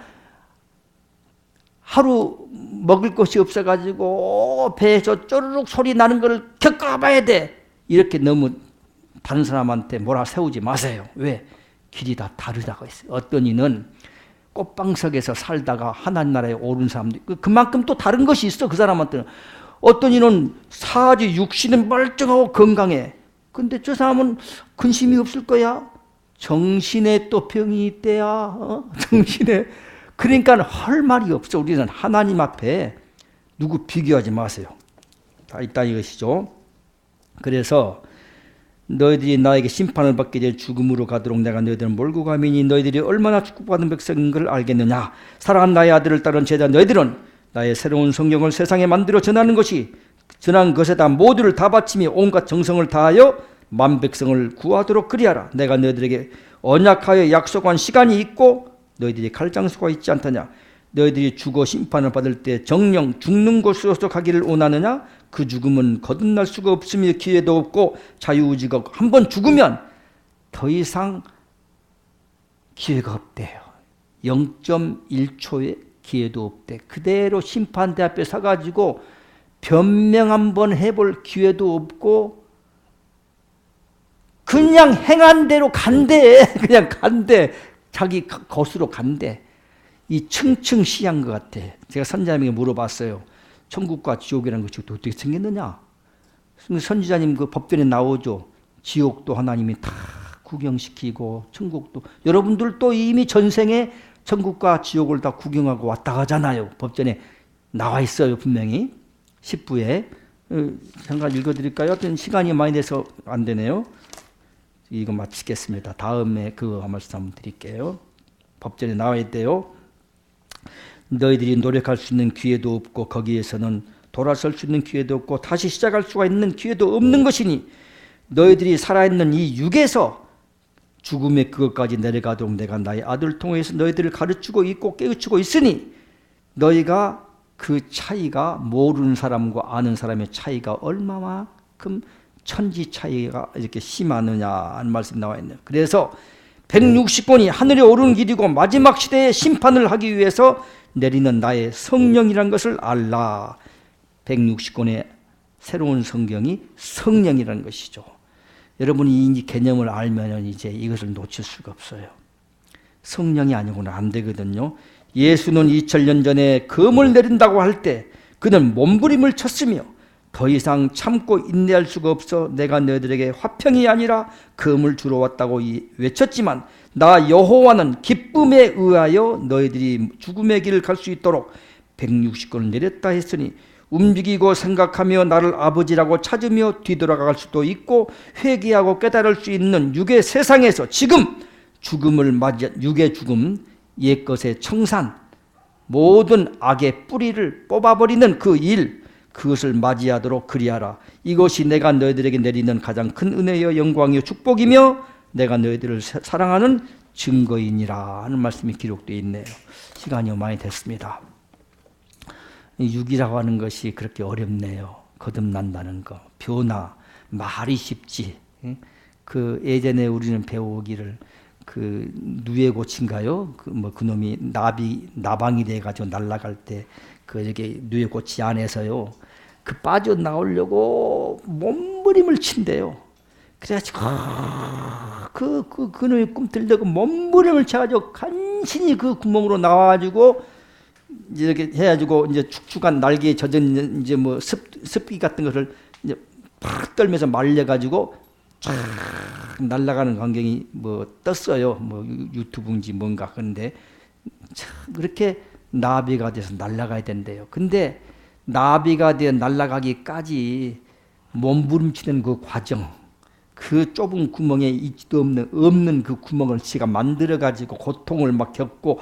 하루 먹을 것이 없어가지고 배에서 쪼르륵 소리 나는 걸 겪어봐야 돼. 이렇게 너무 다른 사람한테 뭐라 세우지 마세요. 왜? 길이 다 다르다고 했어요. 어떤 이는 꽃방석에서 살다가 하나님 나라에 오른 사람도 있고 그만큼 또 다른 것이 있어. 그 사람한테는 어떤 이는 사지 육신은 멀쩡하고 건강해. 근데 저 사람은 근심이 없을 거야. 정신에 또 병이 있대야. 정신에. 그러니까 할 말이 없어. 우리는 하나님 앞에 누구 비교하지 마세요. 다 있다 이것이죠. 그래서 너희들이 나에게 심판을 받게 될 죽음으로 가도록 내가 너희들을 몰고 가미니 너희들이 얼마나 축복받은 백성인 걸 알겠느냐. 사랑하는 나의 아들을 따른 제자 너희들은 나의 새로운 성경을 세상에 만들어 전하는 것에다 모두를 다 바치며 온갖 정성을 다하여 만 백성을 구하도록 그리하라. 내가 너희들에게 언약하여 약속한 시간이 있고 너희들이 갈 장소가 있지 않더냐. 너희들이 죽어 심판을 받을 때 정령 죽는 곳으로서 가기를 원하느냐. 그 죽음은 거듭날 수가 없으며 기회도 없고 자유의지가 없고 한번 죽으면 더 이상 기회가 없대요. 0.1초의 기회도 없대. 그대로 심판대 앞에 서가지고 변명 한번 해볼 기회도 없고 그냥 행한 대로 간대. 그냥 간대. 자기 것으로 간대. 이 층층시한 것 같아. 제가 선지자님에게 물어봤어요. 천국과 지옥이라는 것이 어떻게 생겼느냐. 선지자님 그 법전에 나오죠. 지옥도 하나님이 다 구경시키고 천국도. 여러분들도 이미 전생에 천국과 지옥을 다 구경하고 왔다 가잖아요. 법전에 나와 있어요. 분명히 10부에. 잠깐 읽어드릴까요? 어떤 시간이 많이 돼서 안 되네요. 이거 마치겠습니다. 다음에 그거 말씀 한번 드릴게요. 법전에 나와 있대요. 너희들이 노력할 수 있는 기회도 없고 거기에서는 돌아설 수 있는 기회도 없고 다시 시작할 수가 있는 기회도 없는 것이니 너희들이 살아있는 이 육에서 죽음의 그것까지 내려가도록 내가 나의 아들을 통해서 너희들을 가르치고 있고 깨우치고 있으니 너희가 그 차이가 모르는 사람과 아는 사람의 차이가 얼마만큼 천지 차이가 이렇게 심하느냐 하는 말씀이 나와 있네요. 그래서 160권이 하늘에 오르는 길이고 마지막 시대의 심판을 하기 위해서 내리는 나의 성령이라는 것을 알라. 160권의 새로운 성경이 성령이라는 것이죠. 여러분이 이 개념을 알면 이제 이것을 놓칠 수가 없어요. 성령이 아니고는 안 되거든요. 예수는 2000년 전에 검을 내린다고 할 때 그는 몸부림을 쳤으며 더 이상 참고 인내할 수가 없어 내가 너희들에게 화평이 아니라 검을 주러 왔다고 외쳤지만 나 여호와는 기쁨에 의하여 너희들이 죽음의 길을 갈 수 있도록 160권을 내렸다 했으니 움직이고 생각하며 나를 아버지라고 찾으며 뒤돌아갈 수도 있고 회개하고 깨달을 수 있는 육의 세상에서 지금 죽음을 맞이 육의 죽음 옛것의 청산 모든 악의 뿌리를 뽑아버리는 그 일 그것을 맞이하도록 그리하라. 이것이 내가 너희들에게 내리는 가장 큰 은혜여 영광이여 축복이며 내가 너희들을 사랑하는 증거이니라 하는 말씀이 기록되어 있네요. 시간이 많이 됐습니다. 육이라고 하는 것이 그렇게 어렵네요. 거듭난다는 거, 변화, 말이 쉽지. 그 예전에 우리는 배우기를 그 누에고치인가요? 그놈이 나방이 돼가지고 날아갈 때 그 이렇게 누에고치 안에서요. 그 빠져 나오려고 몸부림을 친대요. 그래가지고 그놈이 꿈틀대고 몸부림을 쳐가지고 간신히 그 구멍으로 나와가지고 이렇게 해가지고 이제 축축한 날개에 젖은 이제 뭐 습기 같은 것을 이제 팍 떨면서 말려가지고 쫙 날아가는 광경이 뭐 떴어요. 뭐 유튜브인지 뭔가. 그런데 그렇게 나비가 돼서 날아가야 된대요. 근데 나비가 되어 날아가기까지 몸부림치는 그 과정, 그 좁은 구멍에 있지도 없는 그 구멍을 지가 만들어가지고 고통을 막 겪고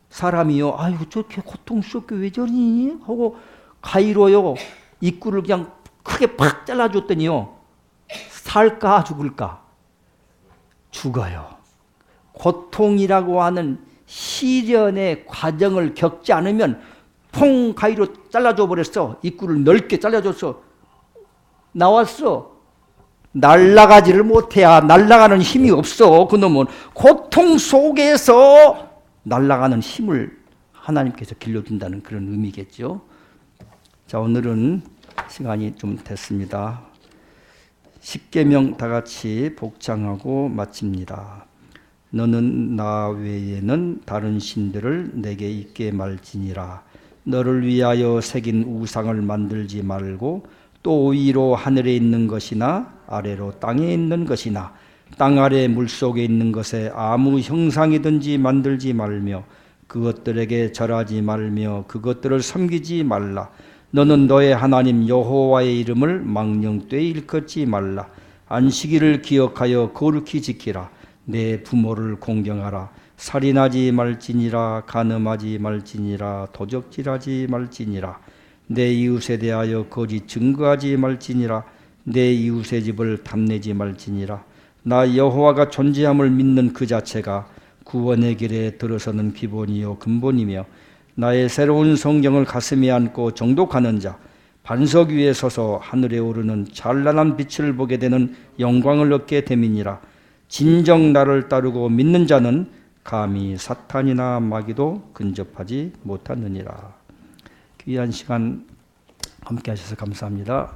사람이요, 아이고 저렇게 고통스럽게 왜 저러니? 하고 가위로요 입구를 그냥 크게 팍 잘라줬더니요 살까 죽을까? 죽어요. 고통이라고 하는 시련의 과정을 겪지 않으면 퐁 가위로 잘라줘 버렸어. 입구를 넓게 잘라줬어. 나왔어. 날아가지를 못해야 날아가는 힘이 없어. 그놈은 고통 속에서 날아가는 힘을 하나님께서 길러준다는 그런 의미겠죠. 자, 오늘은 시간이 좀 됐습니다. 십계명 다 같이 복창하고 마칩니다. 너는 나 외에는 다른 신들을 내게 있게 말지니라. 너를 위하여 새긴 우상을 만들지 말고 또 위로 하늘에 있는 것이나 아래로 땅에 있는 것이나 땅 아래 물속에 있는 것에 아무 형상이든지 만들지 말며 그것들에게 절하지 말며 그것들을 섬기지 말라. 너는 너의 하나님 여호와의 이름을 망령되이 일컫지 말라. 안식일을 기억하여 거룩히 지키라. 내 부모를 공경하라. 살인하지 말지니라. 간음하지 말지니라. 도적질하지 말지니라. 내 이웃에 대하여 거짓 증거하지 말지니라. 내 이웃의 집을 탐내지 말지니라. 나 여호와가 존재함을 믿는 그 자체가 구원의 길에 들어서는 기본이요 근본이며 나의 새로운 성경을 가슴에 안고 정독하는 자, 반석 위에 서서 하늘에 오르는 찬란한 빛을 보게 되는 영광을 얻게 됨이니라. 진정 나를 따르고 믿는 자는 감히 사탄이나 마귀도 근접하지 못하느니라. 귀한 시간 함께 하셔서 감사합니다.